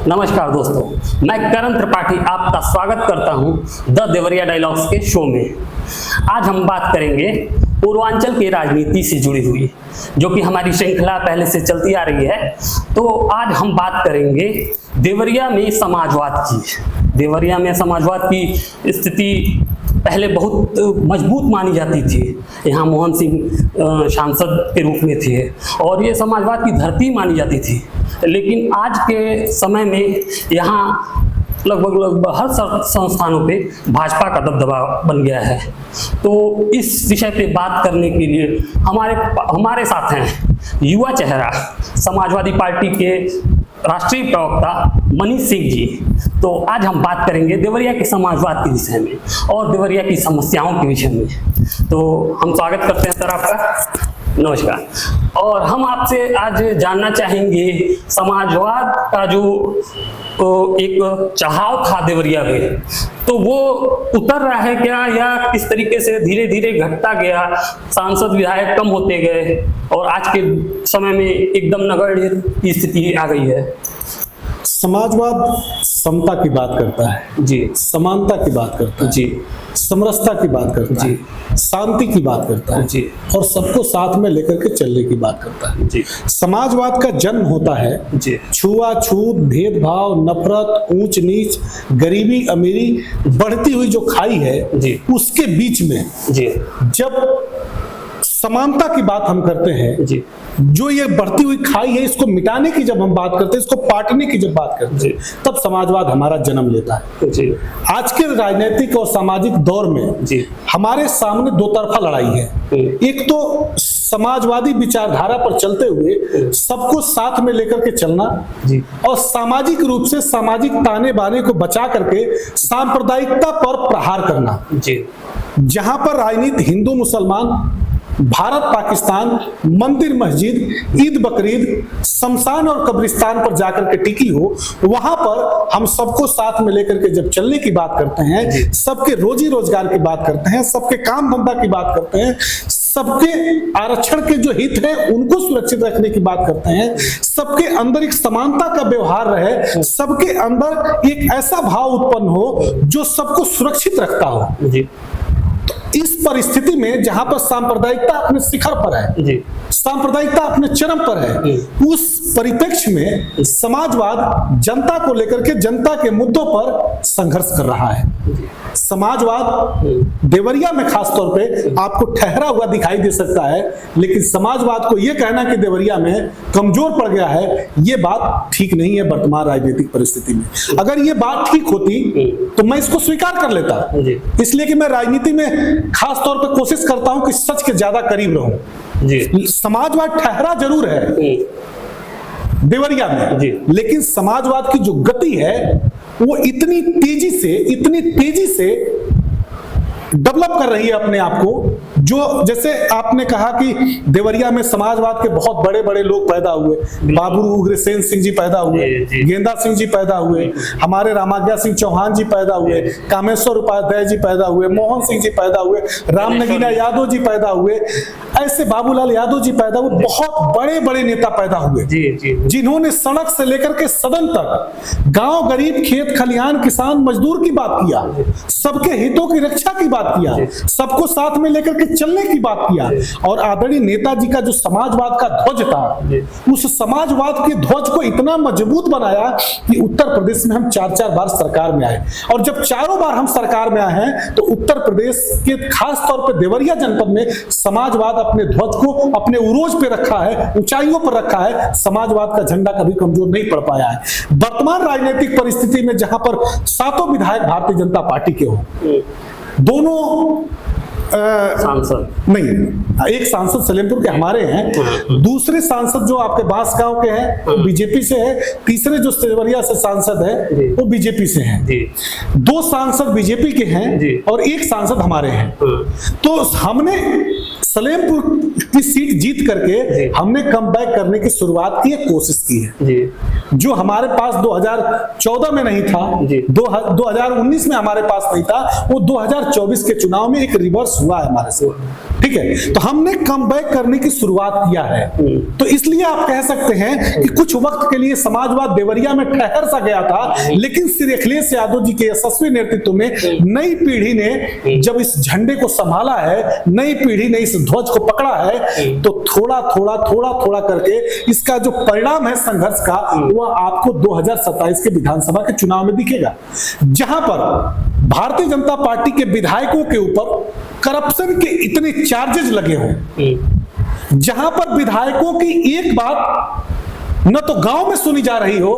नमस्कार दोस्तों, मैं करण त्रिपाठी आपका स्वागत करता हूं द देवरिया डायलॉग्स के शो में। आज हम बात करेंगे पूर्वांचल की राजनीति से जुड़ी हुई, जो कि हमारी श्रृंखला पहले से चलती आ रही है। तो आज हम बात करेंगे देवरिया में समाजवाद की। देवरिया में समाजवाद की स्थिति पहले बहुत मजबूत मानी जाती थी। यहाँ मोहन सिंह सांसद के रूप में थे और ये समाजवाद की धरती मानी जाती थी। लेकिन आज के समय में यहाँ लगभग हर संस्थानों पे भाजपा का दबदबा बन गया है। तो इस विषय पे बात करने के लिए हमारे साथ हैं युवा चेहरा समाजवादी पार्टी के राष्ट्रीय प्रवक्ता मनीष सिंह जी। तो आज हम बात करेंगे देवरिया के समाजवाद के विषय में और देवरिया की समस्याओं के विषय में। तो हम स्वागत करते हैं सर आपका। नमस्कार। और हम आपसे आज जानना चाहेंगे समाजवाद का जो एक चढ़ाव था देवरिया में, तो वो उतर रहा है क्या, या किस तरीके से धीरे धीरे घटता गया, सांसद विधायक कम होते गए और आज के समय में एकदम नगण्य की स्थिति आ गई है। समाजवाद समता की बात करता है जी, समानता की बात करता है जी, समरसता की बात करता जी, है, शांति की बात करता है जी, और सबको साथ में लेकर के चलने की बात करता है जी। समाजवाद का जन्म होता है जी, छुआछूत, भेदभाव, नफरत, ऊंच नीच, गरीबी अमीरी, बढ़ती हुई जो खाई है जी, उसके बीच में जी, जब समानता की बात हम करते हैं, जी, जो ये बढ़ती हुई खाई है इसको मिटाने की जब हम बात करते हैं, इसको पाटने की जब बात करते हैं, तब समाजवाद हमारा जन्म लेता है। जी, आज के राजनीतिक और सामाजिक दौर में जी, हमारे सामने दो तरफा लड़ाई है। एक तो समाजवादी विचारधारा पर चलते हुए सबको साथ में लेकर के चलना जी, और सामाजिक रूप से सामाजिक ताने बाने को बचा करके सांप्रदायिकता पर प्रहार करना। जी, जहां पर राजनीति हिंदू मुसलमान, भारत पाकिस्तान, मंदिर मस्जिद, ईद बकरीद, शमशान और कब्रिस्तान पर जाकर के टिकी हो, वहां पर हम सबको साथ में लेकर के जब चलने की बात करते हैं, सबके रोजी रोजगार की बात करते हैं, सबके काम धंधा की बात करते हैं, सबके आरक्षण के जो हित हैं उनको सुरक्षित रखने की बात करते हैं, सबके अंदर एक समानता का व्यवहार रहे, सबके अंदर एक ऐसा भाव उत्पन्न हो जो सबको सुरक्षित रखता हो। जी, इस परिस्थिति में जहां पर सांप्रदायिकता अपने शिखर पर है, जी, सांप्रदायिकता अपने चरम पर है, उस परिप्रेक्ष्य में समाजवाद जनता को लेकर के जनता के मुद्दों पर संघर्ष कर रहा है। समाजवाद देवरिया में खासतौर पे आपको ठहरा हुआ दिखाई दे सकता है, लेकिन समाजवाद को यह कहना कि देवरिया में कमजोर पड़ गया है, यह बात ठीक नहीं है वर्तमान राजनीतिक परिस्थिति में। अगर यह बात ठीक होती तो मैं इसको स्वीकार कर लेता, इसलिए कि मैं राजनीति में खास तौर पे कोशिश करता हूं कि सच के ज्यादा करीब रहूं। जी, समाजवाद ठहरा जरूर है देवरिया में, लेकिन समाजवाद की जो गति है वो इतनी तेजी से डेवलप कर रही है अपने आप को, जो जैसे आपने कहा कि देवरिया में समाजवाद के बहुत बड़े बड़े लोग पैदा हुए, बाबू उग्रसेन सिंह जी पैदा हुए, गेंदा सिंह जी पैदा हुए, हमारे रामाज्ञा सिंह चौहान जी पैदा हुए, कामेश्वर उपाध्याय जी पैदा हुए, मोहन सिंह जी पैदा हुए, रामनगीना यादव जी पैदा हुए, ऐसे बाबूलाल यादव जी पैदा हुए, बहुत बड़े बड़े नेता पैदा हुए जिन्होंने सड़क से लेकर के सदन तक गांव गरीब खेत खलिहान किसान मजदूर की बात किया, सबके हितों की रक्षा की बात किया, सबको साथ में लेकर के चलने की बात किया। और आदरणीय नेताजी का जो समाजवाद का ध्वज था, उस समाजवाद के ध्वज को इतना मजबूत बनाया कि उत्तर प्रदेश में हम 4-4 बार सरकार में आए, और जब चारों बार हम सरकार में आए हैं तो उत्तर प्रदेश के खास तौर पर देवरिया जनपद में समाजवाद अपने ध्वज को अपने उरोज पे रखा है, ऊंचाइयों पर रखा है। समाजवाद का झंडा कभी कमजोर नहीं पड़ पाया है। वर्तमान राजनीतिक परिस्थिति में जहां पर 7 विधायक भारतीय जनता पार्टी के हो, दोनों सांसद नहीं, एक सांसद सलेमपुर के हमारे हैं, दूसरे सांसद जो आपके बांसगांव के हैं बीजेपी से है, तीसरे जो देवरिया से सांसद है वो बीजेपी से हैं। 2 सांसद बीजेपी के हैं और एक सांसद हमारे हैं। तो हमने सलेमपुर की सीट जीत करके हमने कम बैक करने की शुरुआत की है, कोशिश की है, जो हमारे पास 2014 में नहीं था, 2019 में हमारे पास नहीं था, वो 2024 के चुनाव में एक रिवर्स हुआ है हमारे से। ठीक है, तो हमने कमबैक करने की शुरुआत किया है। तो इसलिए आप कह सकते हैं कि कुछ वक्त के लिए समाजवाद देवरिया में ठहर सा गया था, लेकिन श्री अखिलेश यादव जी के यशस्वी नेतृत्व में नई पीढ़ी ने जब इस झंडे को संभाला है, नई पीढ़ी ने इस ध्वज को पकड़ा है, तो थोड़ा थोड़ा करके इसका जो परिणाम है संघर्ष का, वह आपको 2027 के विधानसभा के चुनाव में दिखेगा, जहां पर भारतीय जनता पार्टी के विधायकों के ऊपर करप्शन के इतने चार्जेस लगे हों, जहां पर विधायकों की एक बात न तो गांव में सुनी जा रही हो,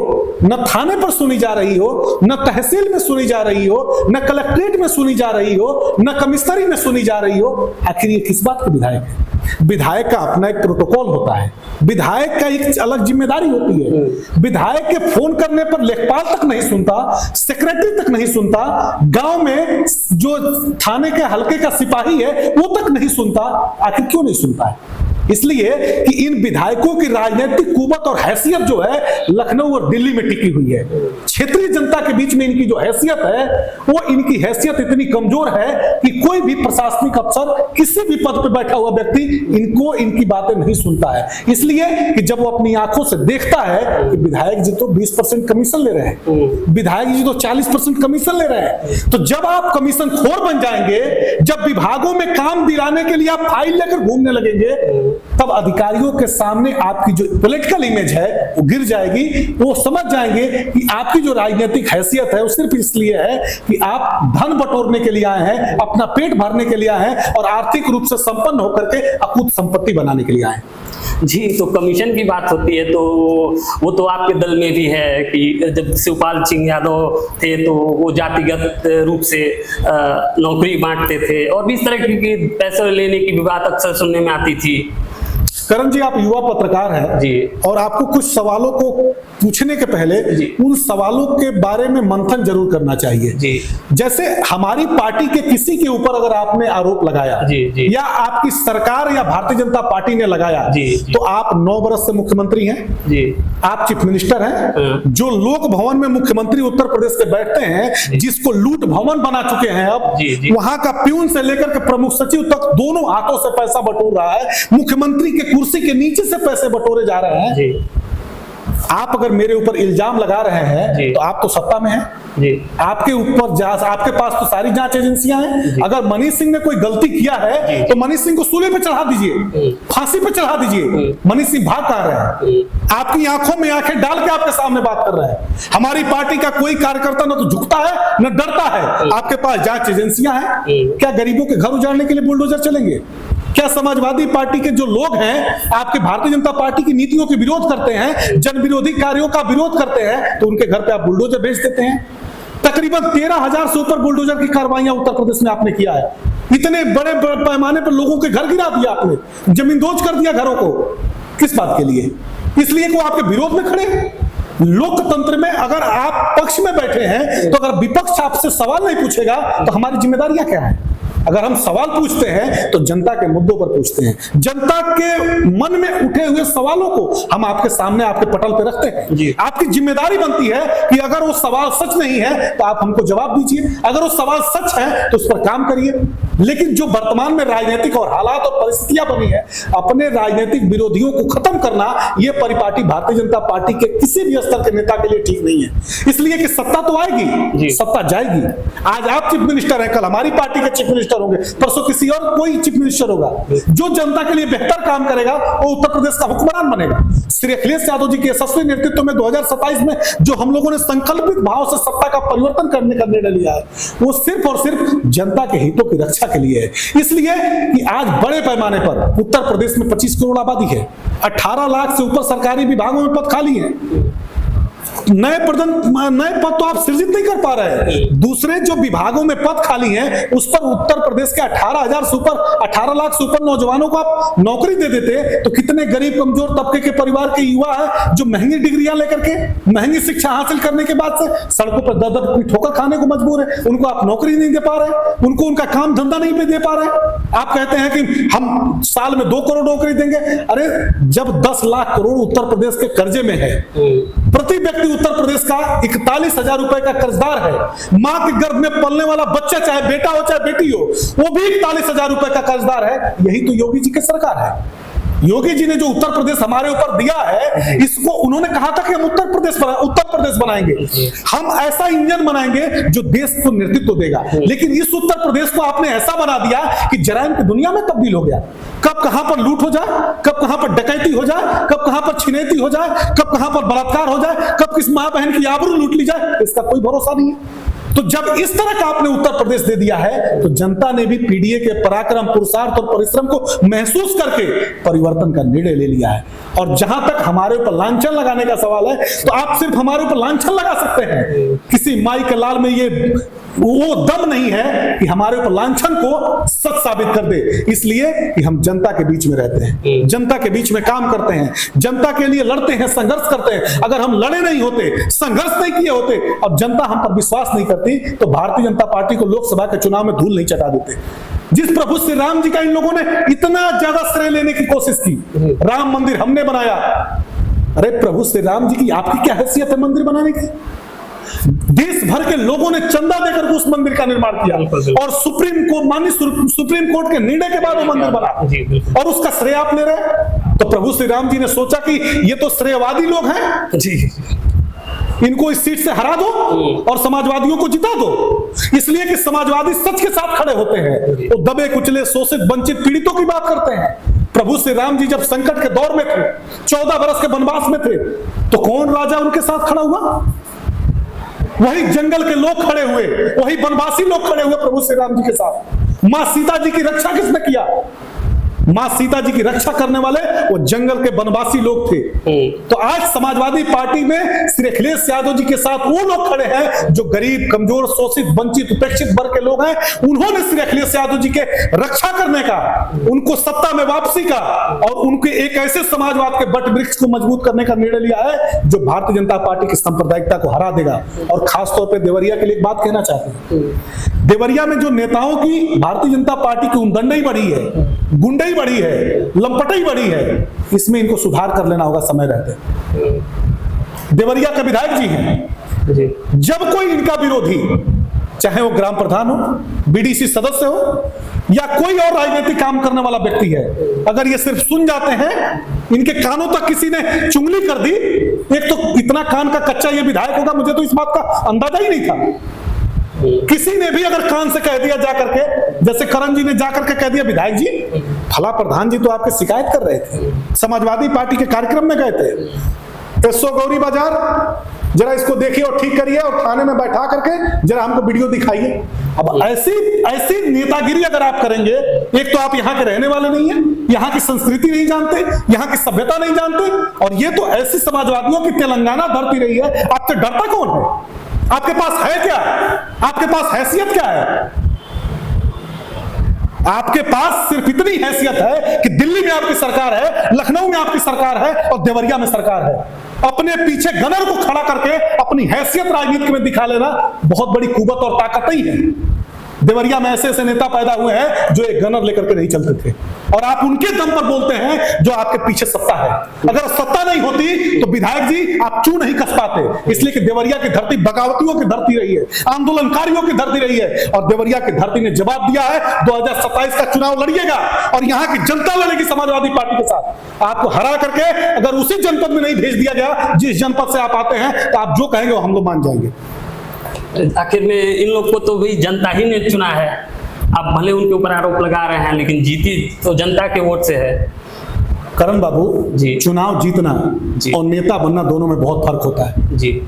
न थाने पर सुनी जा रही हो, न तहसील में सुनी जा रही हो, न कलेक्ट्रेट में सुनी जा रही हो, न कमिश्नरी में सुनी जा रही हो। आखिर ये किस बात के विधायक है? विधायक का अपना एक प्रोटोकॉल होता है, विधायक का एक अलग जिम्मेदारी होती है। विधायक के फोन करने पर लेखपाल तक नहीं सुनता, सेक्रेटरी तक नहीं सुनता, गांव में जो थाने के हल्के का सिपाही है वो तक नहीं सुनता। आखिर क्यों नहीं सुनता है? इसलिए कि इन विधायकों की राजनीतिक कुवत और हैसियत जो है लखनऊ और दिल्ली में टिकी हुई है। क्षेत्रीय जनता के बीच में इनकी जो हैसियत है, वो इनकी हैसियत इतनी कमजोर है कि कोई भी प्रशासनिक अफसर, किसी भी पद पर बैठा हुआ व्यक्ति इनको इनकी बातें नहीं सुनता है। इसलिए कि जब वो अपनी आंखों से देखता है कि विधायक जी तो 20% कमीशन ले रहे हैं, विधायक जी तो 40% कमीशन ले रहे हैं, तो जब आप कमीशन खोर बन जाएंगे, जब विभागों में काम दिलाने के लिए आप फाइल लेकर घूमने लगेंगे, तब अधिकारियों के सामने आपकी जो पॉलिटिकल इमेज है वो गिर जाएगी। वो समझ जाएंगे कि आपकी जो राजनीतिक हैसियत है वो सिर्फ इसलिए है कि आप धन बटोरने के लिए आए हैं, अपना पेट भरने के लिए आए हैं और आर्थिक रूप से संपन्न होकर के अकुत संपत्ति बनाने के लिए आए हैं। जी, तो कमीशन की बात होती है तो वो तो आपके दल में भी है कि जब शिवपाल सिंह यादव थे तो वो जातिगत रूप से नौकरी बांटते थे और भी इस तरह की पैसे लेने की भी बात अक्सर सुनने में आती थी। करण जी, आप युवा पत्रकार हैं जी, और आपको कुछ सवालों को पूछने के पहले उन सवालों के बारे में मंथन जरूर करना चाहिए। जी, जैसे हमारी पार्टी के किसी के ऊपर अगर आपने आरोप लगाया, जी, जी, या आपकी सरकार या भारतीय जनता पार्टी ने लगाया, जी, जी, तो आप 9 वर्ष से मुख्यमंत्री हैं, जी, आप चीफ मिनिस्टर हैं, जो लोक भवन में मुख्यमंत्री उत्तर प्रदेश के बैठते हैं, जिसको लूट भवन बना चुके हैं अब, जी, जी, वहां का प्यून से लेकर के प्रमुख सचिव तक दोनों हाथों से पैसा बटोर रहा है, मुख्यमंत्री के कुर्सी के नीचे से पैसे बटोरे जा रहे हैं। जी, आप अगर मेरे ऊपर इल्जाम लगा रहे हैं तो आप तो सत्ता में हैं, जी, आपके ऊपर जांच, आपके पास तो सारी जांच एजेंसियां हैं। अगर मनीष सिंह ने कोई गलती किया है तो मनीष सिंह को सूले पे चढ़ा दीजिए, फांसी पे चढ़ा दीजिए। मनीष सिंह भाग कहां रहे हैं? आपकी आंखों में आंखें डाल के आपके सामने बात कर रहे हैं। हमारी पार्टी का कोई कार्यकर्ता न तो झुकता है न डरता है। आपके पास जांच एजेंसियां हैं, क्या गरीबों के घर उजाड़ने के लिए बुलडोजर चलेंगे? क्या समाजवादी पार्टी के जो लोग हैं आपके भारतीय जनता पार्टी की नीतियों के विरोध करते हैं, जन विरोधी कार्यों का विरोध करते हैं, तो उनके घर पे आप बुलडोजर भेज देते हैं? तकरीबन 13,000 से ऊपर बुलडोजर की कार्रवाइयां उत्तर प्रदेश में आपने किया है। इतने बड़े पैमाने पर लोगों के घर गिरा दिया आपने, जमींदोज कर दिया घरों को। किस बात के लिए? इसलिए को आपके विरोध में खड़े। लोकतंत्र में अगर आप पक्ष में बैठे हैं तो अगर विपक्ष आपसे सवाल नहीं पूछेगा तो हमारी जिम्मेदारियां क्या है? अगर हम सवाल पूछते हैं तो जनता के मुद्दों पर पूछते हैं, जनता के मन में उठे हुए सवालों को हम आपके सामने, आपके पटल पे रखते हैं। आपकी जिम्मेदारी बनती है कि अगर वो सवाल सच नहीं है तो आप हमको जवाब दीजिए, अगर वो सवाल सच है तो उस पर काम करिए। लेकिन जो वर्तमान में राजनीतिक और हालात और परिस्थितियां बनी है, अपने राजनीतिक विरोधियों को खत्म करना, यह परिपाटी भारतीय जनता पार्टी के किसी भी स्तर के नेता के लिए ठीक नहीं है। इसलिए कि सत्ता तो आएगी, सत्ता जाएगी। आज आप चीफ मिनिस्टर हैं, कल हमारी पार्टी के चीफ मिनिस्टर होंगे, परसों किसी और कोई चीफ मिनिस्टर होगा। जो जनता के लिए बेहतर काम करेगा वो उत्तर प्रदेश का हुक्मरान बनेगा। श्री अखिलेश यादव जी के यशस्वी नेतृत्व में 2027 में जो हम लोगों ने संकल्पित भाव से सत्ता का परिवर्तन करने का निर्णय लिया है, वो सिर्फ और सिर्फ जनता के हितों की रक्षा के लिए है। इसलिए कि आज बड़े पैमाने पर उत्तर प्रदेश में 25 करोड़ आबादी है, 18 लाख से ऊपर सरकारी विभागों में पद खाली है। नए पद तो आप सृजित नहीं कर पा रहे हैं। दूसरे जो विभागों में पद खाली हैं उस पर उत्तर प्रदेश के 18,000 से ऊपर, 18 लाख से ऊपर नौजवानों को आप नौकरी दे देते तो कितने गरीब कमजोर तबके के परिवार के युवा है जो महंगी डिग्रियां लेकर के, महंगी शिक्षा हासिल करने के बाद से सड़कों पर दर ठोकर खाने को मजबूर है। उनको आप नौकरी नहीं दे पा रहे, उनको उनका काम धंधा नहीं दे पा रहे। आप कहते हैं कि हम साल में 2 करोड़ नौकरी देंगे। अरे जब 10 लाख करोड़ उत्तर प्रदेश के कर्जे में है प्रति व्यक्ति उत्तर प्रदेश का 41,000 रुपए का कर्जदार है। मां के गर्भ में पलने वाला बच्चा, चाहे बेटा हो चाहे बेटी हो, वो भी 41,000 रुपए का कर्जदार है। यही तो योगी जी की सरकार है। योगी जी ने जो उत्तर प्रदेश हमारे ऊपर दिया है, इसको उन्होंने कहा था कि हम उत्तर प्रदेश बनाएंगे, हम ऐसा इंजन बनाएंगे जो देश को नेतृत्व देगा। लेकिन इस उत्तर प्रदेश को आपने ऐसा बना दिया कि जराइम की दुनिया में तब्दील हो गया। कब कहां पर लूट हो जाए, कब कहां पर डकैती हो जाए, कब कहां पर छिनैती हो जाए, कब कहां पर बलात्कार हो जाए, कब किस मां बहन की आबरू लूट ली जाए, इसका कोई भरोसा नहीं है। तो जब इस तरह का आपने उत्तर प्रदेश दे दिया है, तो जनता ने भी पीडीए के पराक्रम, पुरुषार्थ और परिश्रम को महसूस करके परिवर्तन का निर्णय ले लिया है। और जहां तक हमारे ऊपर लांछन लगाने का सवाल है, तो आप सिर्फ हमारे ऊपर लांछन लगा सकते हैं। किसी माई के लाल में ये वो दम नहीं है कि हमारे ऊपर लांछन को सच साबित कर दे, इसलिए कि हम जनता के बीच में रहते हैं, जनता के बीच में काम करते हैं, जनता के लिए लड़ते हैं, संघर्ष करते हैं। अगर हम लड़े नहीं होते, संघर्ष नहीं किए होते, अब जनता हम पर विश्वास नहीं करती, तो भारतीय जनता पार्टी को लोकसभा के चुनाव में धूल नहीं चटा देते। जिस प्रभु श्री राम जी का इन लोगों ने इतना ज्यादा श्रेय लेने की कोशिश की, राम मंदिर हमने बनाया। अरे प्रभु श्री राम जी की आपकी क्या हैसियत है मंदिर बनाने की? देश भर के लोगों ने चंदा देकर उस मंदिर का निर्माण किया, और सुप्रीम कोर्ट के निर्णय के बाद वो मंदिर बना, और उसका श्रेय आप ले रहे हैं। तो प्रभु श्री राम जी ने सोचा कि ये तो श्रेयवादी लोग हैं जी, इनको इस सीट से हरा दो और समाजवादियों को जिता दो, इसलिए कि समाजवादी सच के साथ खड़े होते हैं, वो दबे कुचले, शोषित, वंचित, पीड़ितों की बात करते हैं। प्रभु श्री राम जी जब संकट के दौर में थे, 14 वर्ष के वनवास में थे, तो कौन राजा उनके साथ खड़ा हुआ? वही जंगल के लोग खड़े हुए, वही वनवासी लोग खड़े हुए प्रभु श्री राम जी के साथ। मां सीता जी की रक्षा किसने किया? मां सीता जी की रक्षा करने वाले वो जंगल के वनवासी लोग थे। तो आज समाजवादी पार्टी में श्री अखिलेश यादव जी के साथ वो लोग खड़े हैं जो गरीब, कमजोर, शोषित, वंचित, उपेक्षित वर्ग के लोग हैं। उन्होंने श्री अखिलेश यादव जी के रक्षा करने का, उनको सत्ता में वापसी का और उनके एक ऐसे समाजवाद के बट वृक्ष को मजबूत करने का निर्णय लिया है जो भारतीय जनता पार्टी की सांप्रदायिकता को हरा देगा। और खासतौर पर देवरिया के लिए एक बात कहना चाहते हैं, देवरिया में जो नेताओं की भारतीय जनता पार्टी की उमदंडई बढ़ी है, गुंडई बढ़ी है, लंपटाई बढ़ी है, इसमें इनको सुधार कर लेना होगा समय रहते। देवरिया के विधायक जी हैं, जब कोई इनका विरोधी, चाहे वो ग्राम प्रधान हो, बीडीसी सदस्य हो या कोई और राजनीतिक काम करने वाला व्यक्ति है, अगर ये सिर्फ सुन जाते हैं, इनके कानों तक किसी ने चुंगली कर दी, एक तो इतना कान का कच्चा ये विधायक होगा, मुझे तो इस बात का अंदाजा ही नहीं था। किसी ने भी अगर कान से कह दिया जाकर के, जैसे करण जी ने जाकर के कह दिया, विधायक जी फला प्रधान जी तो आपके शिकायत कर रहे थे, समाजवादी पार्टी के कार्यक्रम में गए थे, 300 गौरी बाजार, जरा इसको देखिए और ठीक करिए और थाने में बैठा करके जरा हमको वीडियो दिखाइए। अब ऐसी नेतागिरी अगर आप करेंगे, एक तो आप यहाँ के रहने वाले नहीं है, यहाँ की संस्कृति नहीं जानते, यहाँ की सभ्यता नहीं जानते, और ये तो ऐसी समाजवादियों की तेलंगाना धरती रही है, आपसे डरता कौन है? आपके पास है क्या? आपके पास हैसियत क्या है? आपके पास सिर्फ इतनी हैसियत है कि दिल्ली में आपकी सरकार है, लखनऊ में आपकी सरकार है और देवरिया में सरकार है। अपने पीछे गनर को खड़ा करके अपनी हैसियत राजनीति में दिखा लेना बहुत बड़ी कुवत और ताकत ही है। देवरिया में ऐसे ऐसे नेता पैदा हुए हैं जो एक गनर लेकर के नहीं चलते थे, और आप उनके दम पर बोलते हैं जो आपके पीछे सत्ता है। अगर सत्ता नहीं होती तो विधायक जी आप क्यों नहीं कस पाते? इसलिए कि देवरिया की धरती बगावतियों की धरती रही है, आंदोलनकारियों की धरती रही है, और देवरिया की धरती ने जवाब दिया है। 2027 का चुनाव लड़िएगा और यहाँ की जनता लड़ेगी समाजवादी पार्टी के साथ। आपको हरा करके अगर उसी जनपद में नहीं भेज दिया गया जिस जनपद से आप आते हैं, तो आप जो कहेंगे वो हम लोग मान जाएंगे। आखिर में इन लोग को तो भी जनता ही ने चुना है। आप भले उनके ऊपर आरोप लगा रहे हैं, लेकिन जीती तो जनता के वोट से है। करण बाबू जी, चुनाव जीतना जी और नेता बनना दोनों में बहुत फर्क होता है जी।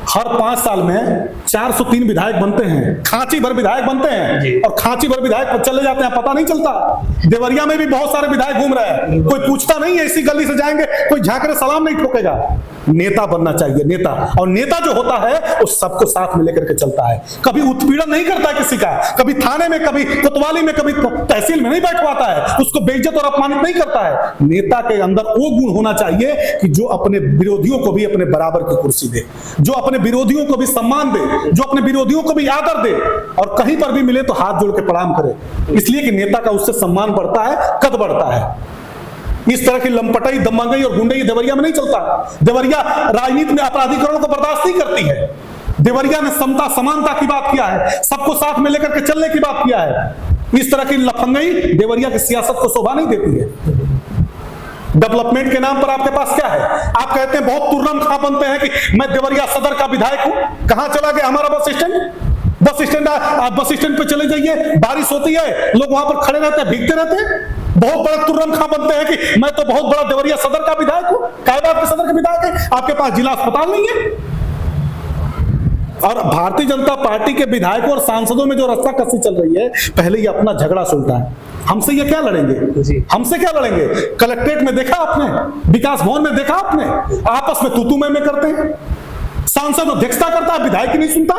हर 5 साल में 403 विधायक बनते हैं, खांची भर विधायक बनते हैं, और खांची भर विधायक चले जाते हैं, पता नहीं चलता। देवरिया में भी बहुत सारे विधायक घूम रहे हैं, कोई पूछता नहीं है, इसी गली से जाएंगे, कोई झांकरे सलाम नहीं ठोकेगा। नेता बनना चाहिए, नेता, और नेता जो होता है वो सबको साथ में लेकर के चलता है, कभी उत्पीड़न नहीं करता है किसी का, कभी थाने में, कभी कोतवाली में, कभी तहसील में नहीं बैठवाता है, उसको बेइज्जत और अपमानित नहीं करता है। नेता के अंदर वो गुण होना चाहिए कि जो अपने विरोधियों को भी अपने बराबर की कुर्सी दे, जो अपने विरोधियों को भी सम्मान दे, जो अपने विरोधियों को भी आदर दे, और कहीं पर भी मिले तो हाथ जोड़ के प्रणाम करे, इसलिए कि नेता का उससे सम्मान बढ़ता है, कद बढ़ता है। इस तरह की लंपटाई, दमंगई और गुंडई देवरिया में नहीं चलता। देवरिया राजनीति में अपराधीकरण को बर्दाश्त नहीं करती है। देवरिया ने समता समानता की बात किया है, सबको साथ में लेकर के चलने की बात किया है। इस तरह की लफंगई देवरिया की सियासत को शोभा नहीं देती है। डेवलपमेंट के नाम पर आपके पास क्या है? आप कहते हैं बहुत तुर्रम खा बनते हैं कि मैं देवरिया सदर का विधायक हूं। कहां चला गया हमारा बस स्टैंड? आप बस स्टैंड पे चले जाइए, बारिश होती है, लोग वहां पर खड़े रहते हैं, भीगते रहते हैं। बहुत बड़ा तुर्रम खा बनते हैं कि मैं तो बहुत बड़ा देवरिया सदर का विधायक हूं। कायदा आपके सदर का विधायक है, आपके पास जिला अस्पताल नहीं है। और भारतीय जनता पार्टी के विधायकों और सांसदों में जो रस्साकसी चल रही है, पहले ये अपना झगड़ा सुलटा है। हमसे ये क्या लड़ेंगे? हमसे क्या लड़ेंगे? कलेक्ट्रेट में देखा आपने, विकास भवन में देखा आपने, आपस में तू मैं करते हैं। सांसद अध्यक्षता करता है, विधायक नहीं सुनता।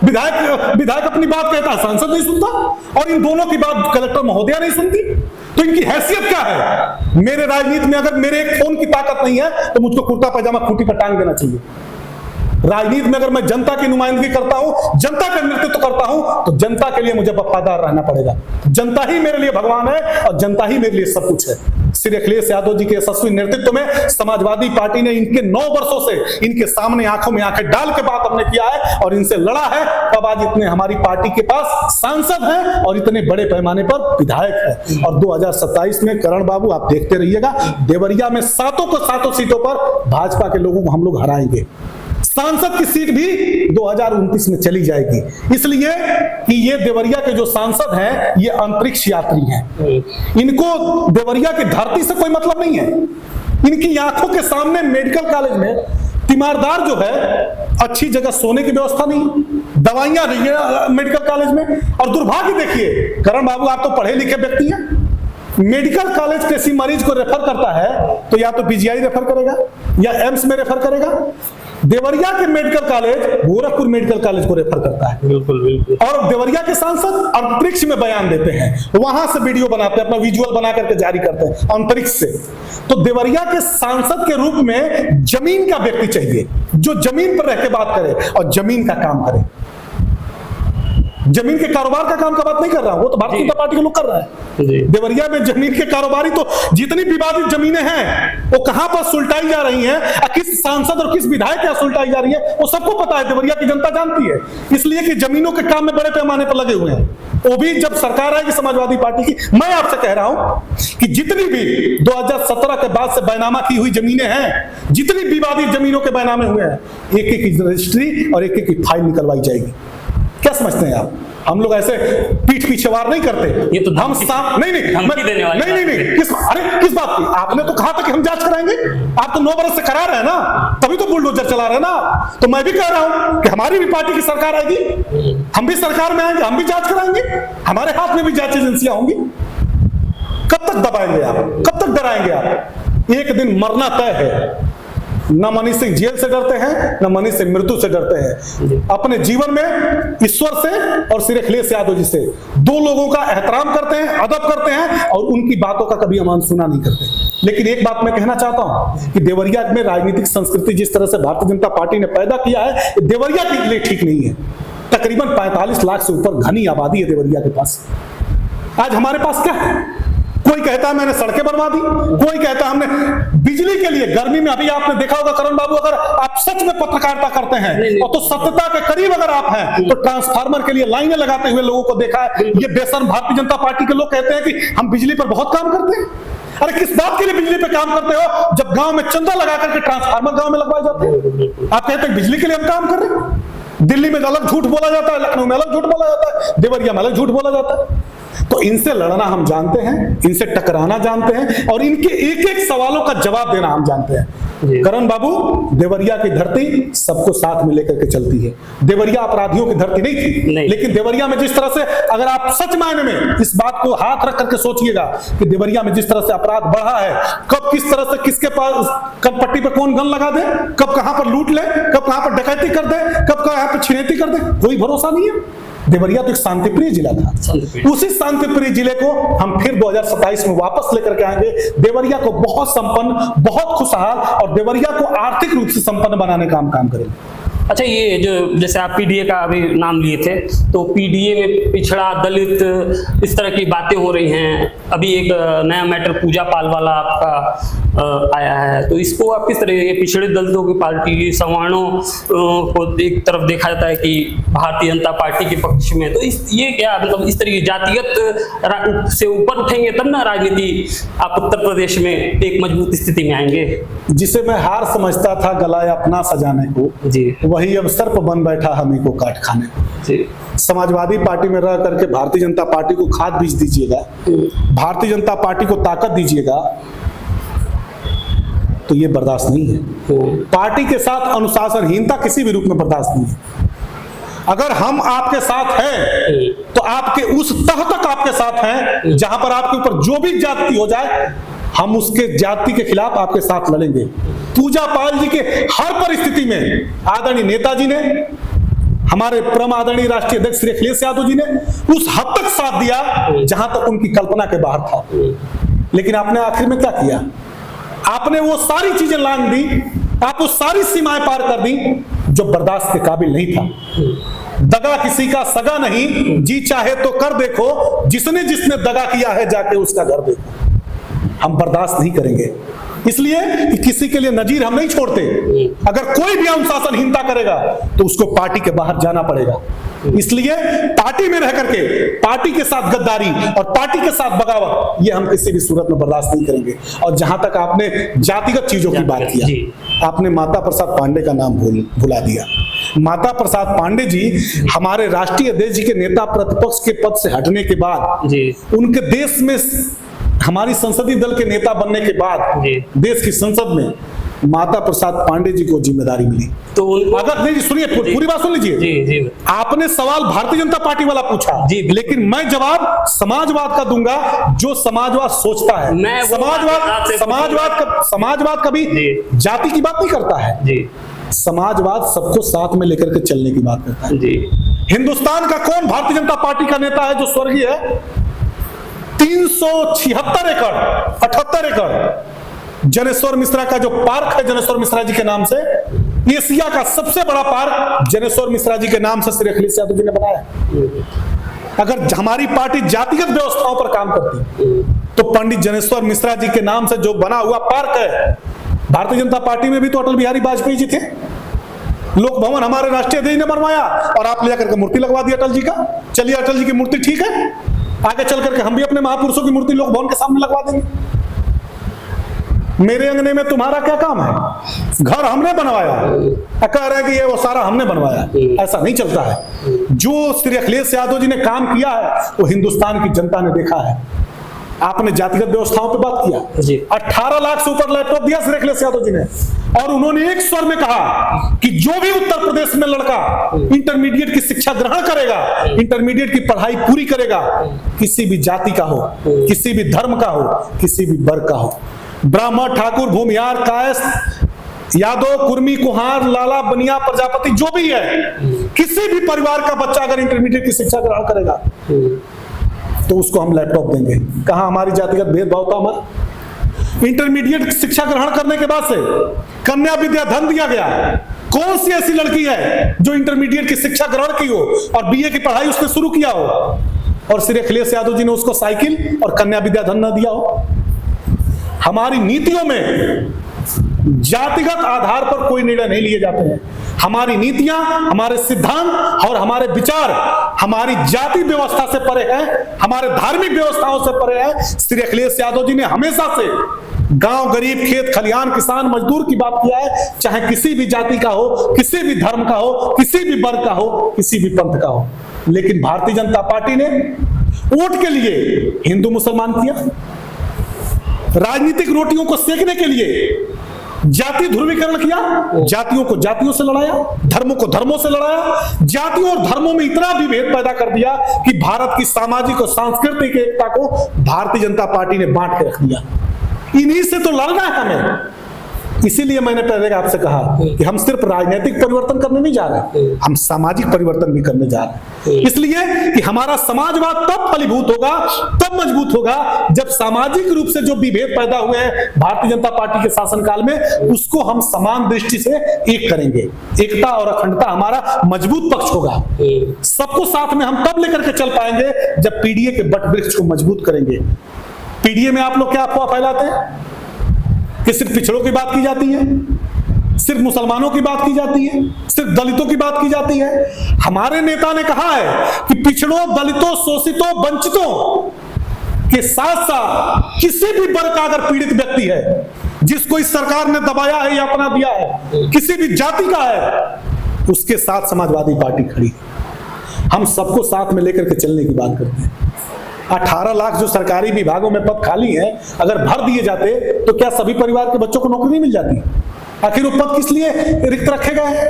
विधायक अपनी बात कहता है, सांसद नहीं सुनता। और इन दोनों की बात कलेक्टर महोदया नहीं सुनती। तो इनकी हैसियत क्या है? मेरे राजनीति में अगर मेरे एक फोन की ताकत नहीं है तो मुझको कुर्ता पैजामा खूंटी पर टांग देना चाहिए। राजनीति में अगर मैं जनता की नुमाइंदगी करता हूं, जनता का नेतृत्व करता हूं, तो जनता के लिए मुझे वफादार रहना पड़ेगा। जनता ही मेरे लिए भगवान है और जनता ही मेरे लिए सब कुछ है। श्री अखिलेश यादव जी के यशस्वी नेतृत्व में समाजवादी पार्टी ने इनके 9 वर्षों से इनके सामने आंखों में आंखें डाल के बात हमने किया है और इनसे लड़ा है। तब आज इतने हमारी पार्टी के पास सांसद हैं और इतने बड़े पैमाने पर विधायक है। और 2027 में करण बाबू आप देखते रहिएगा, देवरिया में सातों सीटों पर भाजपा के लोगों को हम लोग हराएंगे। सांसद की सीट भी 2029 में चली जाएगी, इसलिए कि ये देवरिया के जो सांसद हैं ये अंतरिक्ष यात्री हैं। इनको देवरिया की धरती से कोई मतलब नहीं है। इनकी आंखों के सामने मेडिकल कॉलेज में तीमारदार जो है, अच्छी जगह सोने की व्यवस्था नहीं, दवाइयां नहीं है मेडिकल कॉलेज में। और दुर्भाग्य देखिए, करण बाबू आप तो पढ़े लिखे व्यक्ति हैं, मेडिकल कॉलेज किसी मरीज को रेफर करता है तो या तो पीजीआई रेफर करेगा या एम्स में रेफर करेगा। देवरिया के medical college Gorakhpur medical college को रेफर करता है। बिल्कुल। और देवरिया के सांसद अंतरिक्ष में बयान देते हैं, वहां से वीडियो बनाते हैं, अपना विजुअल बना करके जारी करते हैं अंतरिक्ष से। तो देवरिया के सांसद के रूप में जमीन का व्यक्ति चाहिए, जो जमीन पर रह के बात करे और जमीन का काम करे। जमीन के कारोबार का काम का बात नहीं कर रहा, वो तो भारतीय जनता पार्टी के लोग कर रहा है। देवरिया में जमीन के कारोबारी तो जितनी विवादित जमीनें हैं वो कहां पर सुलटाई जा रही हैं, किस सांसद और किस विधायक क्या सुलटाई जा रही है, वो सबको पता है, देवरिया की जनता जानती है। इसलिए कि जमीनों के काम में बड़े पैमाने पर लगे हुए हैं। वो भी जब सरकार आएगी समाजवादी पार्टी की, मैं आपसे कह रहा हूं कि जितनी भी 2017 के बाद से बैनामा की हुई जमीनें हैं, जितनी विवादित जमीनों के बैनामे हुए हैं, एक एक की रजिस्ट्री और एक एक की फाइल निकलवाई जाएगी। क्या समझते हैं आप? हम लोग ऐसे पीठ पीछे वार नहीं करते। ये तो हम किस बात की? आपने तो कहा था कि हम जांच कराएंगे, आप तो 9 बरस से करा रहे हैं ना, तभी तो बुलडोजर चला रहे हैं ना। तो मैं भी कह रहा हूं कि हमारी भी पार्टी की सरकार आएगी, हम भी सरकार में आएंगे, हम भी जांच कराएंगे, हमारे हाथ में भी जांच एजेंसियां होंगी। कब तक दबाएंगे आप? कब तक डराएंगे आप? एक दिन मरना तय है। न मनीष सिंह जेल से डरते हैं, न मनीष सिंह मृत्यु से डरते हैं। अपने जीवन में ईश्वर से और श्री अखिलेश यादव जी से, 2 लोगों का एहतराम करते हैं, अदब करते हैं और उनकी बातों का कभी अनसुना नहीं करते। लेकिन एक बात मैं कहना चाहता हूं कि देवरिया में राजनीतिक संस्कृति जिस तरह से भारतीय जनता पार्टी ने पैदा किया है, देवरिया के लिए ठीक नहीं है। तकरीबन 45 लाख से ऊपर घनी आबादी है देवरिया के पास। आज हमारे पास क्या है? कोई कहता है मैंने सड़कें बनवा दी, कोई कहता है हमने बिजली के लिए, गर्मी में अभी आपने देखा होगा करण बाबू, अगर आप सच में पत्रकारिता करते हैं और तो सत्यता के करीब अगर आप हैं, तो ट्रांसफार्मर के लिए लाइनें लगाते हुए लोगों को देखा है। ये बेशर्म भारतीय जनता पार्टी के लोग कहते हैं कि हम बिजली पर बहुत काम करते हैं। अरे किस बात के लिए बिजली पे काम करते हो, जब गांव में चंदा लगा करके ट्रांसफार्मर गांव में लगवाए जाते हैं? आप कहते हैं बिजली के लिए हम काम कर रहे हैं। दिल्ली में अलग झूठ बोला जाता है, लखनऊ में अलग झूठ बोला जाता है, देवरिया में अलग झूठ बोला जाता है। तो इनसे लड़ना हम जानते हैं, इनसे टकराना जानते हैं और इनके एक एक सवालों का जवाब देना हम जानते हैं। करण बाबू, देवरिया की धरती सबको साथ में लेकर के चलती है। देवरिया अपराधियों की धरती नहीं थी, लेकिन देवरिया में जिस तरह से, अगर आप सच मायने में इस बात को हाथ रख करके सोचिएगा कि देवरिया में जिस तरह से अपराध बढ़ा है, कब किस तरह से किसके पास कब पट्टी पे कौन गन लगा दे, कब कहां पर लूट ले, कब कहां पर डकैती कर दे, कब कहां पर छिनैती कर दे, कोई भरोसा नहीं है। देवरिया तो एक शांतिप्रिय जिला था, उसी शांतिप्रिय जिले को हम फिर 2027 में वापस लेकर के आएंगे। देवरिया को बहुत संपन्न, बहुत खुशहाल और देवरिया को आर्थिक रूप से संपन्न बनाने का हम काम करेंगे। अच्छा, ये जो जैसे आप पीडीए का अभी नाम लिए थे, तो पीडीए में पिछड़ा, दलित, इस तरह की बातें हो रही हैं। अभी एक नया मैटर पूजा पाल वाला आपका आया है, तो इसको आप किस तरह, ये पिछड़े दलितों की पार्टी, सवर्णों को एक तरफ देखा जाता है कि भारतीय जनता पार्टी के पक्ष में, तो ये क्या मतलब इस तरीके जातिगत से ऊपर उठेंगे तब ना राजनीति आप उत्तर प्रदेश में एक मजबूत स्थिति में आएंगे? जिसे मैं हार समझता था गलाए अपना सजाने को, जी, वही अब सर्प बन बैठा हमें को काट खाने को। जी, समाजवादी पार्टी में रह करके भारतीय जनता पार्टी को खाद बीज दीजिएगा, भारतीय जनता पार्टी को ताकत दीजिएगा, तो ये बर्दाश्त नहीं है। पार्टी के साथ अनुशासनहीनता किसी भी रूप में बर्दाश्त नहीं है। अगर हम आपके साथ हैं तो आपके उस तह तक आपके साथ हैं जहां पर आपके ऊपर जो भी जाति हो जाए, हम उसके जाति के खिलाफ आपके साथ लड़ेंगे। पूजा पाल जी के हर परिस्थिति में आदरणीय नेताजी ने, हमारे परम आदरणीय राष्ट्रीय अध्यक्ष श्री अखिलेश यादव जी ने उस हद तक साथ दिया जहां तक उनकी कल्पना के बाहर था। लेकिन आपने आखिर में क्या किया? आपने वो सारी चीजें लांग दी, आप वो सारी सीमाएं पार कर दी जो बर्दाश्त के काबिल नहीं था। दगा किसी का सगा नहीं, जी चाहे तो कर देखो, जिसने जिसने दगा किया है जाके उसका घर देखो। हम बर्दाश्त नहीं करेंगे, इसलिए कि किसी के लिए नजीर हम नहीं छोड़ते। अगर कोई भी अनुशासनहीनता करेगा तो उसको पार्टी के बाहर जाना पड़ेगा। इसलिए पार्टी में रह करके पार्टी के साथ गद्दारी और पार्टी के साथ बगावत, ये हम किसी भी सूरत में बर्दाश्त नहीं करेंगे। और जहां तक आपने जातिगत चीजों की बात किया, आपने माता प्रसाद पांडे का नाम भुला दिया। माता प्रसाद पांडे जी हमारे राष्ट्रीय अध्यक्ष जी के नेता प्रतिपक्ष के पद से हटने के बाद, उनके देश में हमारी संसदीय दल के नेता बनने के बाद देश की संसद में माता प्रसाद पांडे जी को जिम्मेदारी मिली। तो अगर नहीं, सुनिए पूरी बात सुन लीजिए। जी। आपने सवाल भारतीय जनता पार्टी वाला पूछा, लेकिन मैं जवाब समाजवाद का दूंगा, जो समाजवाद सोचता है। समाजवाद कभी जाति की बात नहीं करता है। समाजवाद सबको साथ में लेकर के चलने की बात करता है। हिंदुस्तान का कौन भारतीय जनता पार्टी का नेता है जो स्वर्गीय है? 376 एकड़ 78 एकड़ जनेश्वर मिश्रा का जो पार्क है, जनेश्वर मिश्रा जी के नाम से, एशिया का सबसे बड़ा पार्क जनेश्वर मिश्रा जी के नाम से श्री अखिलेश यादव जी ने बनाया। अगर हमारी पार्टी जातिगत व्यवस्थाओं पर काम करती तो पंडित जनेश्वर मिश्रा जी के नाम से जो बना हुआ पार्क है, भारतीय जनता पार्टी में भी तो अटल बिहारी वाजपेयी जी थे। लोक भवन हमारे राष्ट्रीय अध्यक्ष ने बनवाया और आप ले करके मूर्ति लगवा दी अटल जी का। चलिए अटल जी की मूर्ति ठीक है, आगे चल करके हम भी अपने महापुरुषों की मूर्ति लोक भवन के सामने लगवा देंगे। मेरे अंगने में तुम्हारा क्या काम है? घर हमने बनवाया, कह रहे हैं कि ये वो सारा हमने बनवाया। ऐसा नहीं चलता है। जो श्री अखिलेश यादव जी ने काम किया है वो हिंदुस्तान की जनता ने देखा है। आपने जातिगत व्यवस्थाओं पे बात किया जी। 18 लाख से ऊपर लैपटॉप दिया श्री अखिलेश यादव जी ने, और उन्होंने एक स्वर में कहा कि जो भी उत्तर प्रदेश में लड़का इंटरमीडिएट की शिक्षा ग्रहण करेगा, इंटरमीडिएट की पढ़ाई पूरी करेगा, किसी भी जाति का हो, किसी भी धर्म का हो, किसी भी वर्ग का हो, ब्राह्मण, ठाकुर, भूमिहार, कायस्थ, यादव, कुर्मी, कुहार, लाला, बनिया, प्रजापति, जो भी है, किसी भी परिवार का बच्चा अगर इंटरमीडिएट की शिक्षा ग्रहण करेगा तो उसको हम लैपटॉप देंगे। कहां हमारी जातिगत भेदभाव था? हमारा इंटरमीडिएट शिक्षा ग्रहण करने के बाद से कन्या विद्या धन दिया गया। कौन सी ऐसी लड़की है जो इंटरमीडिएट की शिक्षा ग्रहण की हो और बीए की पढ़ाई उसने शुरू किया हो और श्री अखिलेश यादव जी ने उसको साइकिल और कन्या विद्या धन न दिया हो? हमारी नीतियों में जातिगत आधार पर कोई निर्णय नहीं लिए जाते हैं। हमारी नीतियां, हमारे सिद्धांत और हमारे विचार हमारी जाति व्यवस्था से परे हैं, हमारे धार्मिक व्यवस्थाओं से परे हैं। श्री अखिलेश यादव जी ने हमेशा से गांव, गरीब, खेत खलिहान, किसान, मजदूर की बात किया है, चाहे किसी भी जाति का हो, किसी भी धर्म का हो, किसी भी वर्ग का हो, किसी भी पंथ का हो। लेकिन भारतीय जनता पार्टी ने वोट के लिए हिंदू मुसलमान किया, राजनीतिक रोटियों को सेकने के लिए जाति ध्रुवीकरण किया, जातियों को जातियों से लड़ाया, धर्मों को धर्मों से लड़ाया, जातियों और धर्मों में इतना विभेद पैदा कर दिया कि भारत की सामाजिक और सांस्कृतिक एकता को भारतीय जनता पार्टी ने बांट के रख दिया। इन्हीं से तो लड़ना है हमें, इसीलिए मैंने पहले आपसे कहा कि हम सिर्फ राजनीतिक परिवर्तन करने नहीं जा रहे, हम सामाजिक परिवर्तन भी करने जा रहे हैं। इसलिए कि हमारा समाजवाद तब फलीभूत होगा, तब मजबूत होगा, जब सामाजिक रूप से जो विभेद पैदा हुए हैं भारतीय जनता पार्टी के शासनकाल में, उसको हम समान दृष्टि से एक करेंगे। एकता और अखंडता हमारा मजबूत पक्ष होगा। सबको साथ में हम तब लेकर के चल पाएंगे जब पीडीए के बट वृक्ष को मजबूत करेंगे। पीडीए में आप लोग क्या अफवाह फैलाते हैं कि सिर्फ पिछड़ों की बात की जाती है, सिर्फ मुसलमानों की बात की जाती है, सिर्फ दलितों की बात की जाती है। हमारे नेता ने कहा है कि पिछड़ों, दलितों, शोषितों, वंचितों के साथ साथ किसी भी वर्ग का अगर पीड़ित व्यक्ति है, जिसको इस सरकार ने दबाया है या अपना दिया है, किसी भी जाति का है, उसके साथ समाजवादी पार्टी खड़ी है। हम सबको साथ में लेकर के चलने की बात करते हैं। 18 लाख जो सरकारी विभागों में पद खाली हैं, अगर भर दिए जाते तो क्या सभी परिवार के बच्चों को नौकरी नहीं मिल जाती? आखिर वो पद किस लिए रिक्त रखे गए हैं?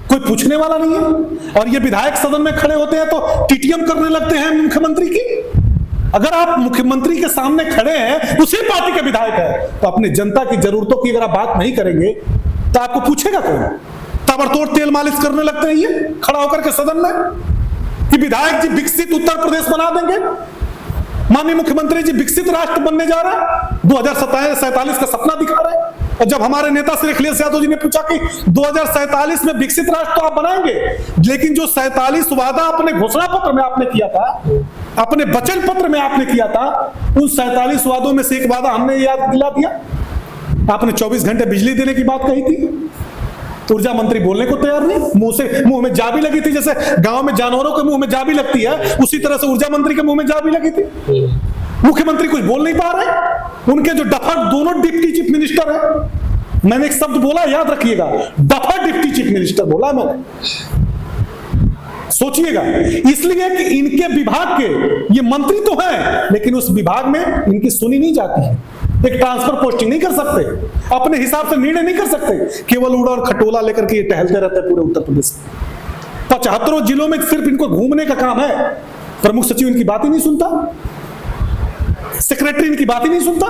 कोई पूछने वाला नहीं है। और ये विधायक सदन में खड़े होते हैं तो टीटीएम करने लगते हैं मुख्यमंत्री की। अगर आप मुख्यमंत्री के सामने खड़े हैं, उसी पार्टी के विधायक है, तो अपनी जनता की जरूरतों की अगर आप बात नहीं करेंगे तो आपको पूछेगा कौन? ताबड़तोड़ तेल मालिश करने लगते हैं ये खड़ा होकर के सदन में कि विधायक जी विकसित उत्तर प्रदेश बना देंगे, माननीय मुख्यमंत्री जी विकसित राष्ट्र बनने जा रहा है, 2047 का सपना दिखा रहे हैं। और जब हमारे नेता श्री अखिलेश यादव जी ने पूछा कि 2047 में विकसित राष्ट्र तो आप बनाएंगे, लेकिन जो 47 वादा अपने घोषणा पत्र में आपने किया था, अपने वचन पत्र में आपने किया था, उन 47 वादों में से एक वादा हमने याद दिला दिया। आपने 24 घंटे बिजली देने की बात कही थी, ऊर्जा मंत्री बोलने को तैयार नहीं, मुंह में जा भी लगी थी। जैसे गांव में जानवरों के मुंह में जा भी लगती है, उसी तरह से ऊर्जा मंत्री के मुंह में जा भी लगी थी। मुख्यमंत्री कुछ बोल नहीं पा रहे। उनके जो डफर दोनों डिप्टी चीफ मिनिस्टर है, मैंने एक शब्द बोला, याद रखिएगा, डफर डिप्टी चीफ मिनिस्टर बोला मैंने, सोचिएगा। इसलिए कि इनके विभाग के ये मंत्री तो हैं, लेकिन उस विभाग में इनकी सुनी नहीं जाती है। एक ट्रांसफर पोस्टिंग नहीं कर सकते, अपने हिसाब से निर्णय नहीं कर सकते, केवल उड़ा और खटोला लेकर के ये टहलते रहते हैं पूरे उत्तर प्रदेश में। 75 जिलों में सिर्फ इनको घूमने का काम है। प्रमुख सचिव इनकी बात ही नहीं सुनता, सेक्रेटरी इनकी बात ही नहीं सुनता,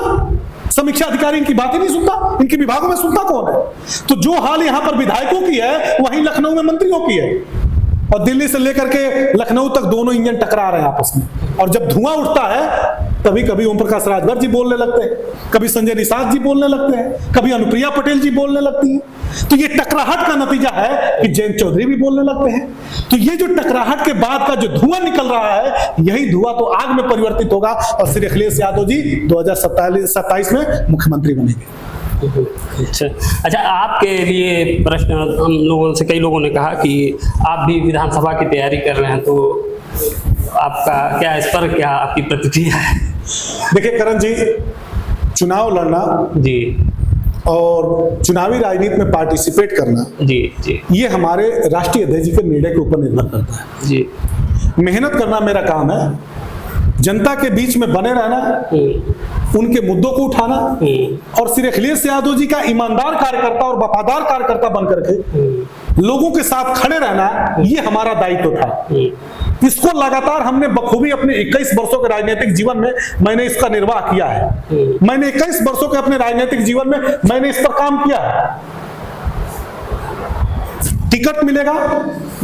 समीक्षा अधिकारी इनकी बात ही नहीं सुनता। इनके विभागों में सुनता कौन है? तो जो हाल यहां पर विधायकों की है, वहीं लखनऊ में मंत्रियों की है। और दिल्ली से लेकर के लखनऊ तक दोनों इंजन टकरा रहे हैं आपस में। और जब धुआं उठता है, कभी कभी ओम प्रकाश राजभर जी बोलने लगते हैं, कभी संजय निषाद जी बोलने लगते हैं, कभी अनुप्रिया पटेल जी बोलने लगती हैं। तो ये टकराहट का नतीजा है कि जयंत चौधरी भी बोलने लगते हैं। तो ये जो टकराहट के बाद का जो धुआं निकल रहा है, यही धुआं तो आग में परिवर्तित होगा और श्री अखिलेश यादव जी 2027 में मुख्यमंत्री बनेंगे। अच्छा, आपके लिए प्रश्न, हम लोगों से कई लोगों ने कहा कि आप भी विधानसभा की तैयारी कर रहे हैं, तो आपका क्या इस पर क्या आपकी प्रतिक्रिया है? देखिए करण जी, चुनाव लड़ना जी और चुनावी राजनीति में पार्टिसिपेट करना जी ये हमारे राष्ट्रीय अध्यक्ष जी के निर्णय के ऊपर निर्भर करता है। जी, मेहनत करना मेरा काम है, जनता के बीच में बने रहना, उनके मुद्दों को उठाना और श्री अखिलेश यादव जी का ईमानदार कार्यकर्ता और वफादार कार्यकर्ता बनकर के लोगों के साथ खड़े रहना, ये हमारा दायित्व था। इसको लगातार हमने बखूबी अपने 21 वर्षों के राजनीतिक जीवन में मैंने इसका निर्वाह किया है। मैंने 21 वर्षों के अपने राजनीतिक जीवन में मैंने इस पर काम किया है। टिकट मिलेगा,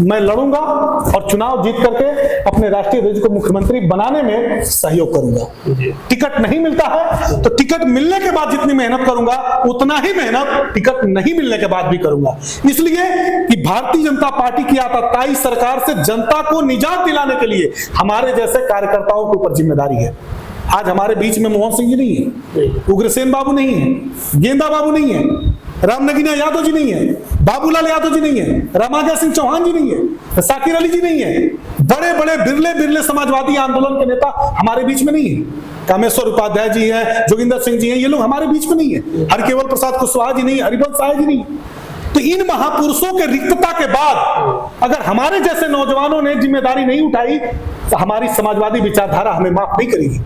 मैं लड़ूंगा और चुनाव जीत करके अपने राष्ट्रीय अध्यक्ष को मुख्यमंत्री बनाने में सहयोग करूंगा। टिकट नहीं मिलता है तो टिकट मिलने के बाद जितनी मेहनत करूंगा, उतना ही मेहनत टिकट नहीं मिलने के बाद भी करूंगा। इसलिए कि भारतीय जनता पार्टी की आताताई सरकार से जनता को निजात दिलाने के लिए हमारे जैसे कार्यकर्ताओं के ऊपर जिम्मेदारी है। आज हमारे बीच में मोहन सिंह जी नहीं है, उग्रसेन बाबू नहीं है, गेंदा बाबू नहीं है, रामनगीना यादव जी नहीं है, बाबूलाल यादव जी नहीं है, रामाजय सिंह चौहान जी नहीं है, साकिर अली जी नहीं है। बड़े बड़े बिरले बिरले समाजवादी आंदोलन के नेता हमारे बीच में नहीं है। कामेश्वर उपाध्याय जी हैं, जोगिंदर सिंह जी हैं, ये लोग हमारे बीच में नहीं है। हरकेवल प्रसाद कुशवाहा जी नहीं, हरिवंश साय जी नहीं। तो इन महापुरुषों के रिक्तता के बाद अगर हमारे जैसे नौजवानों ने जिम्मेदारी नहीं उठाई तो हमारी समाजवादी विचारधारा हमें माफ नहीं करेगी।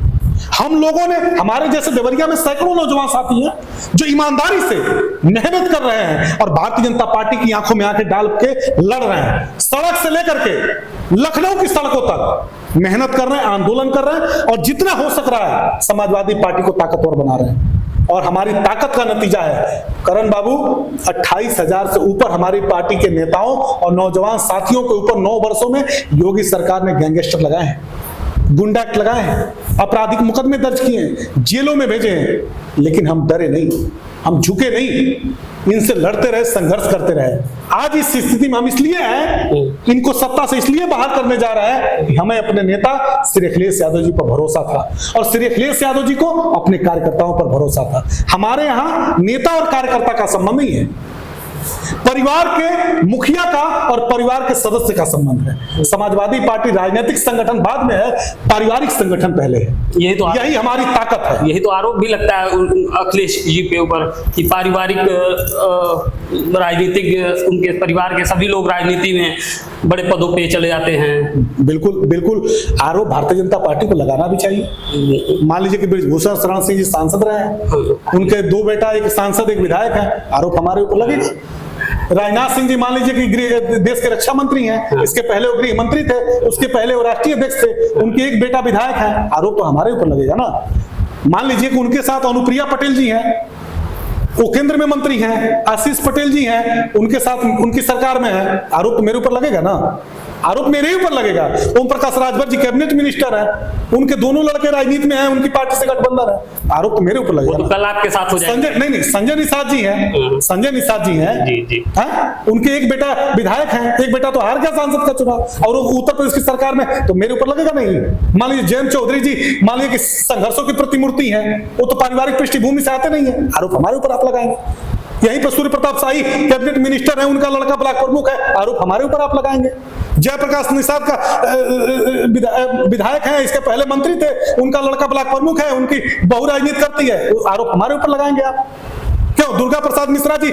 हम लोगों ने, हमारे जैसे देवरिया में सैकड़ों नौजवान साथी हैं जो ईमानदारी से मेहनत कर रहे हैं और भारतीय जनता पार्टी की आंखों में आंखें डाल के लड़ रहे हैं। सड़क से लेकर के लखनऊ की सड़कों तक मेहनत कर रहे हैं, आंदोलन कर रहे हैं और जितना हो सक रहा है समाजवादी पार्टी को ताकतवर बना रहे हैं। और हमारी ताकत का नतीजा है। करण बाबू, 28,000 से ऊपर हमारी पार्टी के नेताओं और नौजवान साथियों के ऊपर 9 वर्षों में योगी सरकार ने गैंगस्टर लगाए हैं, गुंडा एक्ट लगाए हैं, आपराधिक मुकदमे दर्ज किए हैं, जेलों में भेजे हैं, लेकिन हम डरे नहीं, हम झुके नहीं, इनसे लड़ते रहे, संघर्ष करते रहे। आज इस स्थिति में हम इसलिए हैं, इनको सत्ता से इसलिए बाहर करने जा रहा है कि हमें अपने नेता श्री अखिलेश यादव जी पर भरोसा था और श्री अखिलेश यादव जी को अपने कार्यकर्ताओं पर भरोसा था। हमारे यहाँ नेता और कार्यकर्ता का संबंध नहीं है, परिवार के मुखिया का और परिवार के सदस्य का संबंध है। समाजवादी पार्टी राजनीतिक संगठन बाद में है, पारिवारिक संगठन पहले है। यही हमारी ताकत है। यही तो आरोप भी लगता है अखिलेश जी के ऊपर कि पारिवारिक राजनीतिक, उनके परिवार के सभी लोग राजनीति में बड़े पदों पे चले जाते हैं। बिल्कुल बिल्कुल, आरोप भारतीय जनता पार्टी को लगाना भी चाहिए। मान लीजिए कि बृजभूषण शरण सिंह जी सांसद रहे हैं, उनके 2 बेटा, एक सांसद एक विधायक है, आरोप हमारे ऊपर लगेगा। राजनाथ सिंह जी मान लीजिए कि देश के रक्षा मंत्री हैं, इसके पहले वो गृह मंत्री थे, उसके पहले वो राष्ट्रीय अध्यक्ष थे, उनके एक बेटा विधायक है, आरोप तो हमारे ऊपर लगेगा ना। मान लीजिए कि उनके साथ अनुप्रिया पटेल जी हैं, वो केंद्र में मंत्री हैं, आशीष पटेल जी हैं, उनके साथ उनकी सरकार में है, आरोप तो मेरे ऊपर लगेगा ना, आरोप मेरे ही ऊपर लगेगा। ओम प्रकाश राजभर जी कैबिनेट मिनिस्टर हैं, उनके दोनों लड़के राजनीति में हैं, उनकी पार्टी से गठबंधन है, आरोप तो मेरे ऊपर लगेगा। तो कल आपके साथ हो जाएगा। संजय निषाद जी हैं, संजय निषाद जी हैं, जी। उनके एक बेटा विधायक हैं, एक बेटा तो हार गया सांसद का चुनाव और उत्तर प्रदेश की सरकार में, तो मेरे ऊपर लगेगा नहीं। मान लीजिए जयंत चौधरी जी, मान लीजिए कि संघर्षों की प्रतिमूर्ति हैं, वो तो पारिवारिक पृष्ठभूमि से आते नहीं है, आरोप हमारे ऊपर आप लगाएंगे। यहीं पर सूर्य प्रताप शाही कैबिनेट मिनिस्टर है, उनका लड़का ब्लॉक प्रमुख है, आरोप हमारे ऊपर आप लगाएंगे। जयप्रकाश निषाद का विधायक है, इसके पहले मंत्री थे, उनका लड़का ब्लॉक प्रमुख है, उनकी बहू राजनीति करती है, आरोप हमारे ऊपर लगाएंगे आप। क्यों? दुर्गा प्रसाद मिश्रा जी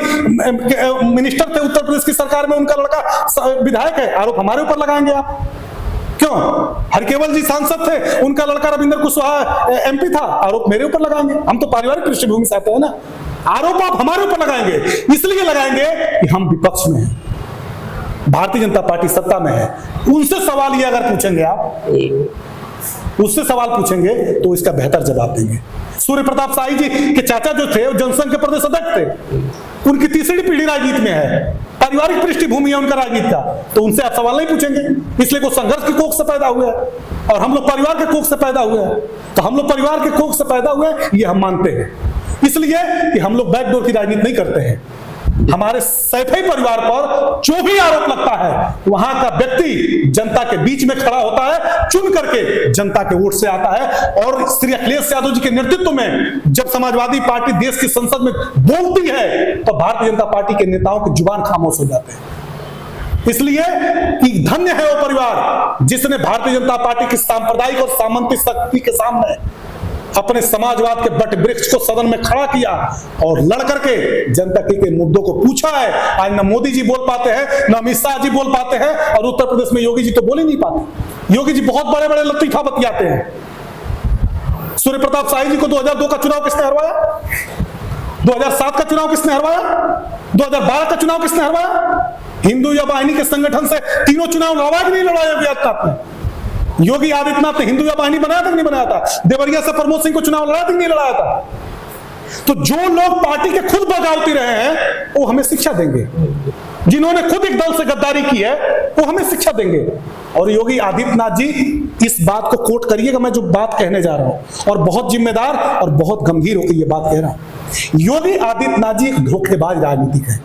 मिनिस्टर थे उत्तर प्रदेश की सरकार में, उनका लड़का विधायक है, आरोप हमारे ऊपर लगाएंगे आप। क्यों? हरकेवल जी सांसद थे, उनका लड़का रविंद्र कुशवाहा एमपी था, आरोप मेरे ऊपर लगाएंगे। हम तो पारिवारिक पृष्ठभूमि से आते हैं ना, आरोप आप हमारे ऊपर लगाएंगे, इसलिए लगाएंगे कि हम विपक्ष में हैं, भारतीय जनता पार्टी सत्ता में है। उनसे सवाल ये अगर पूछेंगे आप, उससे सवाल पूछेंगे तो इसका बेहतर जवाब देंगे। सूर्य प्रताप शाही जी के चाचा जो थे, वो जनसंघ के प्रदेश अध्यक्ष थे, उनकी तीसरी पीढ़ी राजनीति में है, पारिवारिक पृष्ठभूमि है उनका राजनीति का, तो उनसे आप सवाल नहीं पूछेंगे, इसलिए वो संघर्ष की कोख से पैदा हुए हैं और हम लोग परिवार के कोख से पैदा हुए हैं। तो हम लोग परिवार के कोख से पैदा हुए, ये हम मानते हैं, इसलिए कि हम लोग बैकडोर की राजनीति नहीं करते हैं। हमारे सैफई परिवार पर जो भी आरोप लगता है, वहां का व्यक्ति जनता के बीच में खड़ा होता है, चुन करके जनता के वोट से आता है। और श्री अखिलेश यादव जी के नेतृत्व में जब समाजवादी पार्टी देश की संसद में बोलती है, तो भारतीय जनता पार्टी के नेताओं की जुबान खामोश हो जाते हैं। इसलिए कि धन्य है वो परिवार जिसने भारतीय जनता पार्टी की सांप्रदायिक और सामंती शक्ति के सामने अपने समाजवाद के बट वृक्ष को सदन में खड़ा किया और लड़ करके जनता के मुद्दों को पूछा है। आज न मोदी जी बोल पाते हैं, न अमित शाह जी बोल पाते हैं, और उत्तर प्रदेश में योगी जी तो बोल ही नहीं पाते। योगी जी बहुत बड़े बड़े लतीफा बतियाते हैं। सूर्य प्रताप शाही जी को 2002 का चुनाव किसने हरवाया? 2007 का चुनाव किसने हरवाया? 2012 का चुनाव किसने हरवाया? हिंदू या वाहिनी के संगठन से तीनों चुनाव लड़ा कि नहीं लड़ाया योगी आदित्यनाथ ने? योगी आदित्यनाथ ने हिंदू या वाहिनी बनाया था कि नहीं बनाया था? देवरिया से प्रमोद सिंह को चुनाव लड़ाया था कि नहीं लड़ाया था? तो जो लोग पार्टी के खुद बगावती रहे हैं, वो हमें शिक्षा देंगे। जिन्होंने खुद एक दल से गद्दारी की है, वो हमें शिक्षा देंगे। और योगी आदित्यनाथ जी, इस बात को कोट करिएगा, मैं जो बात कहने जा रहा हूं, और बहुत जिम्मेदार और बहुत गंभीर होकर ये बात कह रहा हूं। योगी आदित्यनाथ जी एक धोखेबाज राजनीतिक है।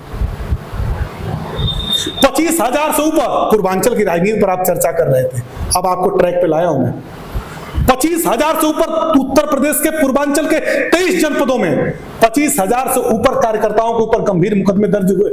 25,000 से ऊपर पूर्वांचल की राजनीति पर आप चर्चा कर रहे थे, अब आपको ट्रैक पे लाया हूं मैं। 25,000 से ऊपर उत्तर प्रदेश के पूर्वांचल के 23 जनपदों में 25,000 से ऊपर कार्यकर्ताओं के ऊपर गंभीर मुकदमे दर्ज हुए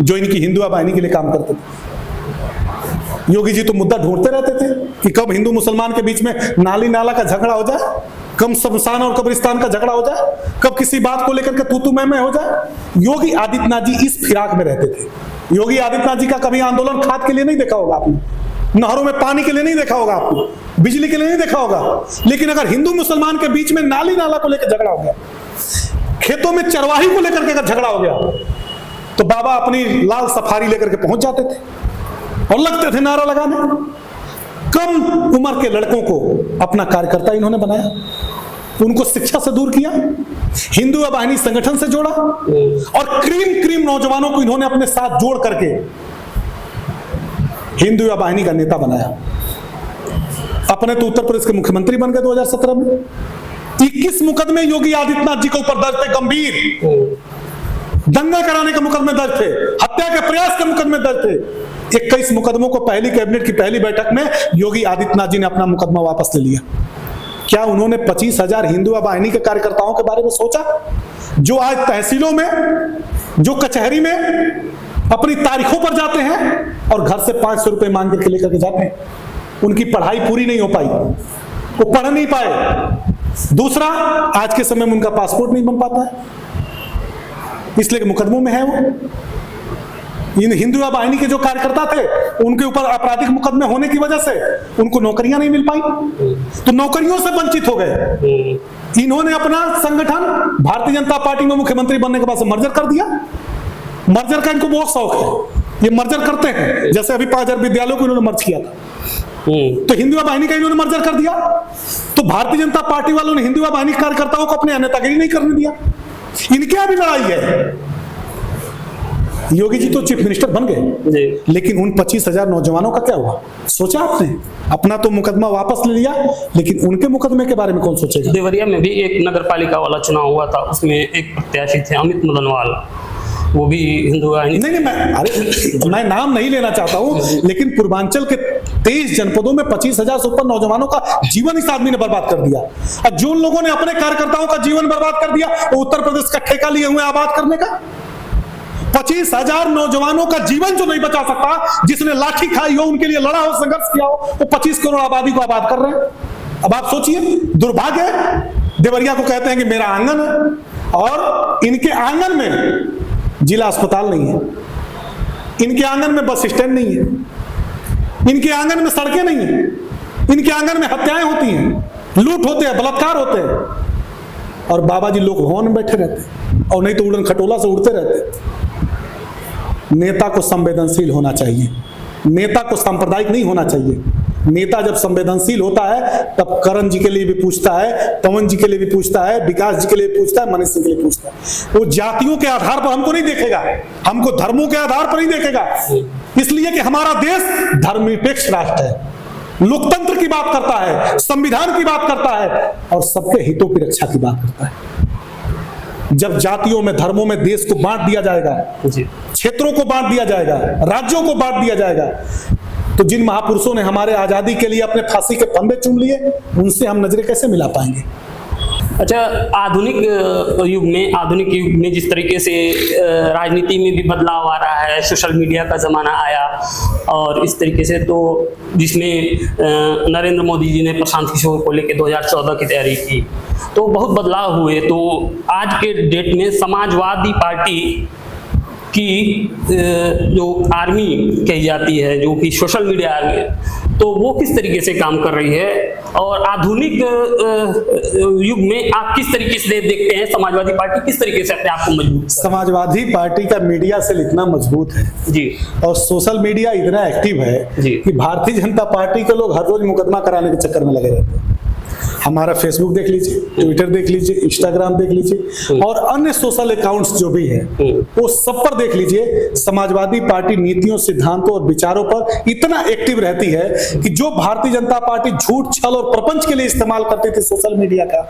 जो इनकी हिंदू वाहिनी के लिए काम करते थे। योगी जी तो मुद्दा ढूंढते रहते थे कि कब हिंदू मुसलमान के बीच में नाली नाला का झगड़ा हो जाए, कब शमशान और कब्रिस्तान का झगड़ा हो जाए, कब किसी बात को लेकर के तू मैं हो जाए। योगी आदित्यनाथ जी इस फिराक में रहते थे। योगी आदित्यनाथ जी का कभी आंदोलन खाद के लिए नहीं देखा होगा आपने, नहरों में पानी के लिए नहीं देखा होगा आपने, बिजली के लिए नहीं देखा होगा। लेकिन अगर हिंदू मुसलमान के बीच में नाली नाला को लेकर झगड़ा हो गया, खेतों में चरवाही को लेकर के झगड़ा हो गया, तो बाबा अपनी लाल सफारी लेकर के पहुंच जाते थे और लगते थे नारा लगाने। कम उम्र के लड़कों को अपना कार्यकर्ता इन्होंने बनाया। उनको शिक्षा से दूर किया, हिंदू वाहिनी संगठन से जोड़ा और क्रीम नौजवानों को इन्होंने अपने साथ जोड़ करके हिंदू वाहिनी का नेता बनाया। अपने तो उत्तर प्रदेश के मुख्यमंत्री बन गए 2017 में। 21 मुकदमे योगी आदित्यनाथ जी के ऊपर दर्ज थे, गंभीर दंगा कराने के मुकदमे दर्ज थे, हत्या के प्रयास के मुकदमे दर्ज थे। 21 मुकदमों को पहली कैबिनेट की पहली बैठक में योगी आदित्यनाथ जी ने अपना मुकदमा वापस ले लिया। क्या उन्होंने 25,000 हिंदू वाहिनी के कार्यकर्ताओं के बारे में सोचा, जो आज तहसीलों में, जो कचहरी में अपनी तारीखों पर जाते हैं और घर से 500 रुपए मांग करके लेकर के जाते हैं? उनकी पढ़ाई पूरी नहीं हो पाई, वो पढ़ नहीं पाए। दूसरा, आज के समय में उनका पासपोर्ट नहीं बन पाता है, इसलिए मुकदमों में है वो। इन हिंदू वाहिनी के जो कार्यकर्ता थे, उनके ऊपर आपराधिक मुकदमे होने की वजह से उनको नौकरियां नहीं मिल पाई, तो नौकरियों से वंचित हो गए। इन्होंने अपना संगठन भारतीय जनता पार्टी में मुख्यमंत्री बनने के बाद से मर्जर कर दिया। मर्जर का इनको बहुत शौक है, ये मर्जर करते हैं। जैसे अभी 5000 विद्यालयों को इन्होंने मर्ज किया था, तो हिंदू वाहिनी का इन्होंने मर्जर कर दिया। तो भारतीय जनता पार्टी वालों ने हिंदू वाहिनी कार्यकर्ताओं को अपने नेतागिरी नहीं करने दिया। इनके यहाँ भी लड़ाई है। योगी जी तो चीफ मिनिस्टर बन गए, लेकिन उन 25,000 नौजवानों का क्या हुआ? सोचा आपने? अपना तो मुकदमा वापस ले लिया, लेकिन उनके मुकदमे के बारे में कौन सोचेगा? देवरिया में भी एक नगर पालिका वाला चुनाव हुआ था, उसमें एक प्रत्याशी थे अमित मदनवाल, वो भी हिंदू वाहिनी। नहीं, मैं नाम नहीं लेना चाहता हूँ, लेकिन पूर्वांचल के 23 जनपदों में 25,000 से ऊपर नौजवानों का जीवन इस आदमी ने बर्बाद कर दिया। और जो लोगों ने अपने कार्यकर्ताओं का जीवन बर्बाद कर दिया, वो उत्तर प्रदेश का ठेका लिए हुए आबाद करने का। 25,000 नौजवानों का जीवन जो नहीं बचा सकता, जिसने लाठी खाई हो, उनके लिए लड़ा हो, संघर्ष किया हो, वो 25 करोड़ आबादी को आबाद कर रहे हैं। अब आप सोचिए, दुर्भाग्य है। देवरिया को कहते हैं कि मेरा आंगन है, और इनके आंगन में जिला अस्पताल नहीं है, इनके आंगन में बस स्टैंड नहीं है, इनके आंगन में सड़कें नहीं है, इनके आंगन में हत्याएं होती हैं, लूट होते हैं, बलात्कार होते हैं, और बाबा जी लोग भवन में बैठे रहते हैं, और नहीं तो उड़न खटोला से उड़ते रहते हैं। नेता को संवेदनशील होना चाहिए, नेता को सांप्रदायिक नहीं होना चाहिए। नेता जब संवेदनशील होता है, तब करण जी के लिए भी पूछता है, पवन जी के लिए भी पूछता है, विकास जी के लिए पूछता है, मनीष सिंह के लिए पूछता है। वो जातियों के आधार पर हमको नहीं देखेगा, हमको धर्मों के आधार पर नहीं देखेगा, इसलिए कि हमारा देश धर्मनिरपेक्ष राष्ट्र है, लोकतंत्र की बात करता है, संविधान की बात करता है, और सबके हितों की रक्षा की बात करता है। जब जातियों में, धर्मों में देश को बांट दिया जाएगा, क्षेत्रों को बांट दिया जाएगा, राज्यों को बांट दिया जाएगा, तो जिन महापुरुषों ने हमारे आजादी के लिए अपने फांसी के फंदे चूम लिए, उनसे हम नजरें कैसे मिला पाएंगे? अच्छा, आधुनिक युग में जिस तरीके से राजनीति में भी बदलाव आ रहा है, सोशल मीडिया का ज़माना आया, और इस तरीके से तो जिसमें नरेंद्र मोदी जी ने प्रशांत किशोर को लेकर 2014 की तैयारी की, तो बहुत बदलाव हुए। तो आज के डेट में समाजवादी पार्टी की जो आर्मी कही जाती है, जो कि सोशल मीडिया आर्मी है, तो वो किस तरीके से काम कर रही है, और आधुनिक युग में आप किस तरीके से देखते हैं समाजवादी पार्टी किस तरीके से अपने आप को मजबूत? समाजवादी पार्टी का मीडिया सेल इतना मजबूत है जी, और सोशल मीडिया इतना एक्टिव है जी, कि भारतीय जनता पार्टी के लोग हर रोज मुकदमा कराने के चक्कर में लगे रहते हैं। हमारा फेसबुक देख लीजिए, ट्विटर देख लीजिए, इंस्टाग्राम देख लीजिए, और अन्य सोशल अकाउंट्स जो भी हैं, वो सब पर देख लीजिए। समाजवादी पार्टी नीतियों, सिद्धांतों और विचारों पर इतना एक्टिव रहती है कि जो भारतीय जनता पार्टी झूठ, छल और प्रपंच के लिए इस्तेमाल करती थी सोशल मीडिया का,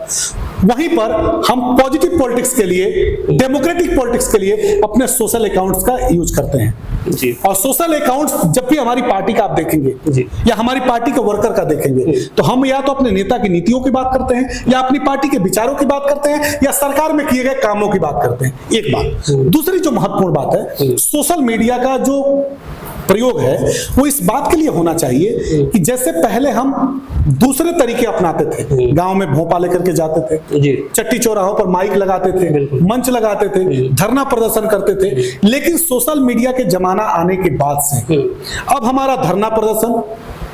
वहीं पर हम पॉजिटिव पॉलिटिक्स के लिए, डेमोक्रेटिक पॉलिटिक्स के लिए अपने सोशल अकाउंट्स का यूज करते हैं जी। और सोशल अकाउंट्स जब भी हमारी पार्टी का आप देखेंगे जी, या हमारी पार्टी के वर्कर का देखेंगे, तो हम या तो अपने नेता की नीतियों की बात करते हैं, या अपनी पार्टी के विचारों की बात करते हैं, या सरकार में किए गए कामों की बात करते हैं। एक बात। दूसरी जो महत्वपूर्ण बात है, सोशल मीडिया का जो प्रयोग है वो इस बात के लिए होना चाहिए कि जैसे पहले हम दूसरे तरीके अपनाते थे, गांव में भोंपा लेकर के जाते थे जी, चट्टी चौराहों पर माइक लगाते थे, मंच लगाते थे, धरना प्रदर्शन करते थे, लेकिन सोशल मीडिया के जमाना आने के बाद से अब हमारा धरना प्रदर्शन,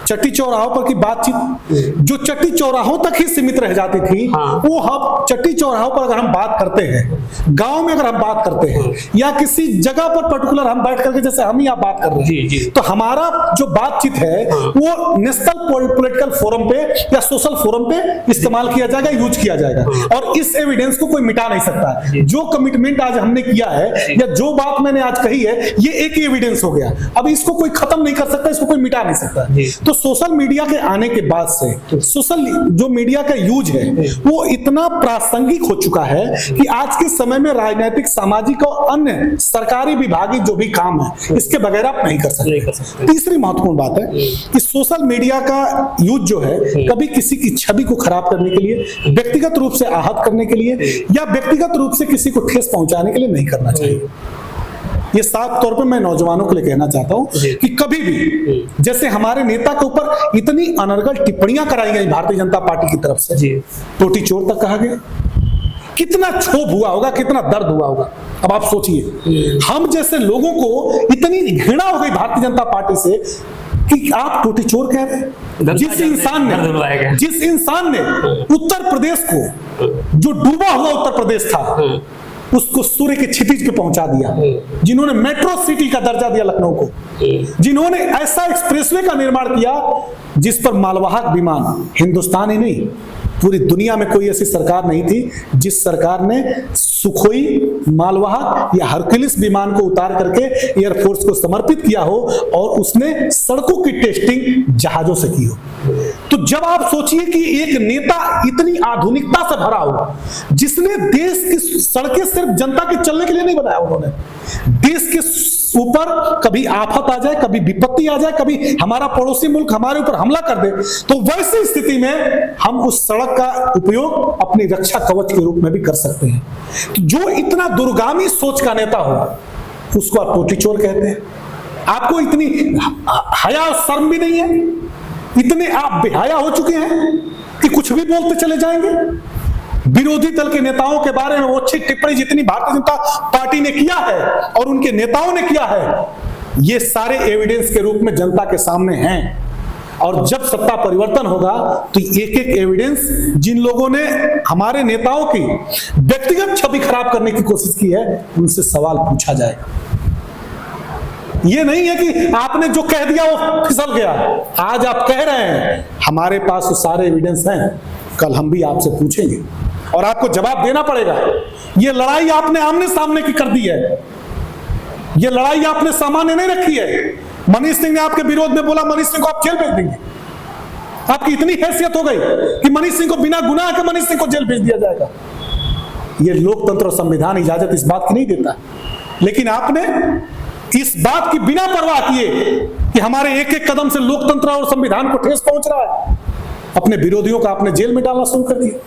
चट्टी चौराहों पर की बातचीत जो चट्टी चौराहों तक ही सीमित रह जाती थी, हाँ। वो हम चट्टी चौराहों पर अगर हम बात करते हैं, गांव में अगर हम बात करते हैं, या किसी जगह पर पर्टिकुलर हम बैठ करके जैसे हम ही आप बात कर रहे हैं, जी। तो हमारा जो बातचीत है वो नेशनल पॉलिटिकल फोरम पे या सोशल फोरम पे इस्तेमाल किया जाएगा, यूज किया जाएगा, और इस एविडेंस को कोई मिटा नहीं सकता है। जो कमिटमेंट आज हमने किया है या जो बात मैंने आज कही है, ये एक ही एविडेंस हो गया। अब इसको कोई खत्म नहीं कर सकता, इसको कोई मिटा नहीं सकता। तो सोशल मीडिया के आने के बाद से सोशल जो मीडिया का यूज है वो इतना प्रासंगिक हो चुका है कि आज के समय में राजनीतिक, सामाजिक और अन्य सरकारी विभागीय जो भी काम है, इसके बगैर आप नहीं कर सकते। तीसरी महत्वपूर्ण बात है कि सोशल मीडिया का यूज जो है कभी किसी की छवि को खराब करने के लिए, व्यक्तिगत रूप से आहत करने के लिए या व्यक्तिगत रूप से किसी को ठेस पहुंचाने के लिए नहीं करना चाहिए। ये साफ तौर पे मैं नौजवानों के लिए कहना चाहता हूं कि कभी भी जैसे हमारे नेता के ऊपर इतनी अनर्गल टिप्पणियां कराई गई भारतीय जनता पार्टी की तरफ से, टोटी चोर तक कहा गया, कितना क्षोभ हुआ होगा, कितना दर्द हुआ होगा। अब आप सोचिए, हम जैसे लोगों को इतनी घृणा हो गई भारतीय जनता पार्टी से कि आप टोटी चोर कह रहे हैं। जिस इंसान ने उत्तर प्रदेश को, जो डूबा हुआ उत्तर प्रदेश था, उसको सूर्य के क्षितिज पे पहुंचा दिया, जिन्होंने मेट्रो सिटी का दर्जा दिया लखनऊ को, जिन्होंने ऐसा एक्सप्रेसवे का निर्माण किया जिस पर मालवाहक विमान, हिंदुस्तान ही नहीं पूरी दुनिया में कोई ऐसी सरकार नहीं थी जिस सरकार ने सुखोई, मालवाहक या हरक्यूलिस विमान को उतार करके एयरफोर्स को समर्पित किया हो और उसने सड़कों की टेस्टिंग जहाजों से की हो। तो जब आप सोचिए कि एक नेता इतनी आधुनिकता से भरा हो, जिसने देश की सड़कें सिर्फ जनता के चलने के लिए नहीं बनाया, उन्होंने देश के ऊपर कभी आफत आ जाए, कभी विपत्ति आ जाए, कभी हमारा पड़ोसी मुल्क हमारे ऊपर हमला कर दे, तो वैसी स्थिति में हम उस सड़क का उपयोग अपनी रक्षा कवच के रूप में भी कर सकते हैं। तो जो इतना दुर्गामी सोच का नेता हो, उसको आप टोटी चोर कहते हैं। आपको इतनी हया और शर्म भी नहीं है, इतने आप बेहया हो चुके हैं कि कुछ भी बोलते चले जाएंगे। विरोधी दल के नेताओं के बारे में वो अच्छी टिप्पणी जितनी भारतीय जनता पार्टी ने किया है और उनके नेताओं ने किया है, ये सारे एविडेंस के रूप में जनता के सामने हैं। और जब सत्ता परिवर्तन होगा तो एक एक एविडेंस जिन लोगों ने हमारे नेताओं की व्यक्तिगत छवि खराब करने की कोशिश की है, उनसे सवाल पूछा जाएगा। ये नहीं है कि आपने जो कह दिया वो फिसल गया। आज आप कह रहे हैं, हमारे पास वो सारे एविडेंस हैं, कल हम भी आपसे पूछेंगे और आपको जवाब देना पड़ेगा। ये लड़ाई आपने आमने सामने की कर दी है, ये लड़ाई आपने सामान्य नहीं रखी है। मनीष सिंह ने आपके विरोध में बोला, मनीष सिंह को आप जेल भेज देंगे। आपकी इतनी हैसियत हो गई कि मनीष सिंह को बिना गुनाह के मनीष सिंह को जेल भेज दिया जाएगा। ये लोकतंत्र और संविधान इजाजत इस बात की नहीं देता। लेकिन आपने इस बात की बिना परवाह किए कि हमारे एक एक कदम से लोकतंत्र और संविधान को ठेस पहुंच रहा है, अपने विरोधियों का आपने जेल में डालना शुरू कर दिया,